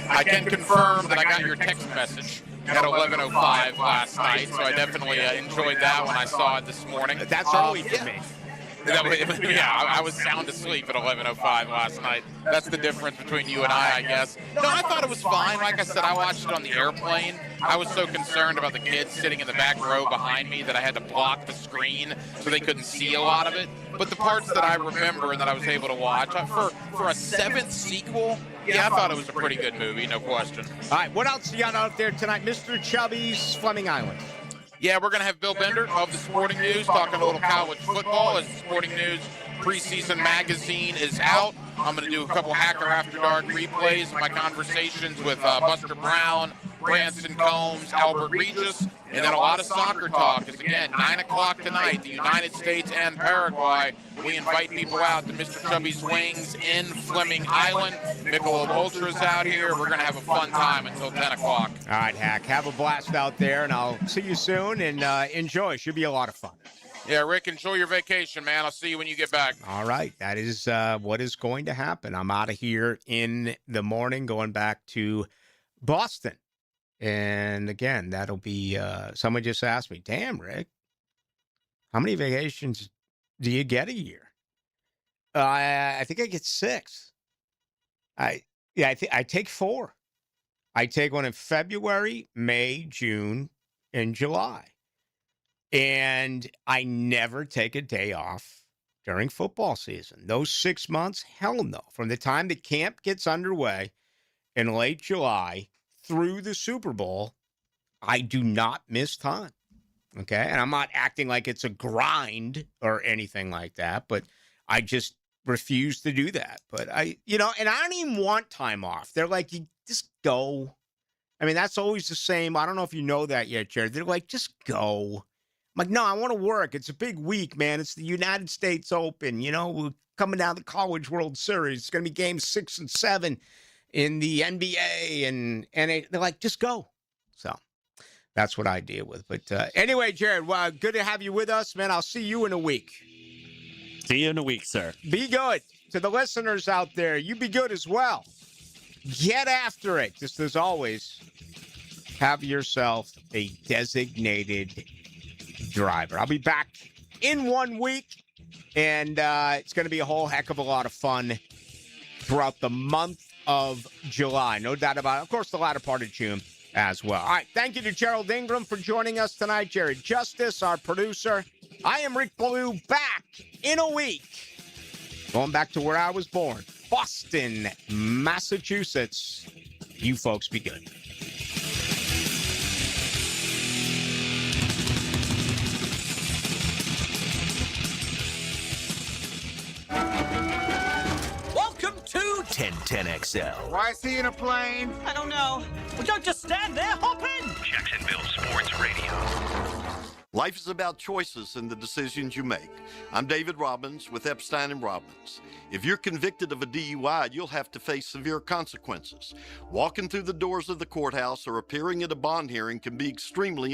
I can confirm that I got your text message at 11:05 last night, so I definitely enjoyed that when I saw it this morning. That's early for me. Yeah, I was sound asleep at 11:05 last night. That's the difference between you and I guess. No, I thought it was fine. Like I said, I watched it on the airplane. I was so concerned about the kids sitting in the back row behind me that I had to block the screen so they couldn't see a lot of it. But the parts that I remember and that I was able to watch, for a seventh sequel, yeah, I thought it was a pretty good movie, no question. All right, what else you got out there tonight? Mr. Chubby's Fleming Island. Yeah, we're going to have Bill Bender of the Sporting News talking a little college football as the Sporting News preseason magazine is out. I'm going to do a couple Hacker After Dark replays of my conversations with Buster Brown, Branson Combs, Albert Regis, and then a lot of soccer talk. Because again, 9 o'clock tonight, the United States and Paraguay. We invite people out to Mr. Chubby's Wings in Fleming Island. Michelob Ultra's out here. We're going to have a fun time until 10 o'clock. All right, Hack, have a blast out there, and I'll see you soon, and enjoy. Should be a lot of fun. Yeah, Rick, enjoy your vacation, man. I'll see you when you get back. All right, that is what is going to happen. I'm out of here in the morning, going back to Boston. And again, that'll be, someone just asked me, damn, Rick, how many vacations do you get a year? I think I get 6. I take 4. I take one in February, May, June, and July. And I never take a day off during football season. Those 6 months, hell no. From the time the camp gets underway in late July through the Super Bowl, I do not miss time. Okay? And I'm not acting like it's a grind or anything like that, but I just refuse to do that. But and I don't even want time off. They're like, you just go. I mean, that's always the same. I don't know if you know that yet, Jared. They're like, just go. I'm like, no, I want to work. It's a big week, man. It's the United States Open. We're coming down the College World Series. It's going to be games 6 and 7 in the NBA. And they're like, just go. So that's what I deal with. But anyway, Jared, good to have you with us, man. I'll see you in a week. See you in a week, sir. Be good. To the listeners out there, you be good as well. Get after it. Just as always, have yourself a designated driver. I'll be back in 1 week, and it's going to be a whole heck of a lot of fun throughout the month of July. No doubt about it. Of course, the latter part of June as well. All right. Thank you to Gerald Ingram for joining us tonight. Jared Justice, our producer. I am Rick Ballou, back in a week. Going back to where I was born, Boston, Massachusetts. You folks be good. Welcome to 1010XL. Why is he in a plane? I don't know. Well, don't just stand there. Hop in. Jacksonville Sports Radio. Life is about choices and the decisions you make. I'm David Robbins with Epstein & Robbins. If you're convicted of a DUI, you'll have to face severe consequences. Walking through the doors of the courthouse or appearing at a bond hearing can be extremely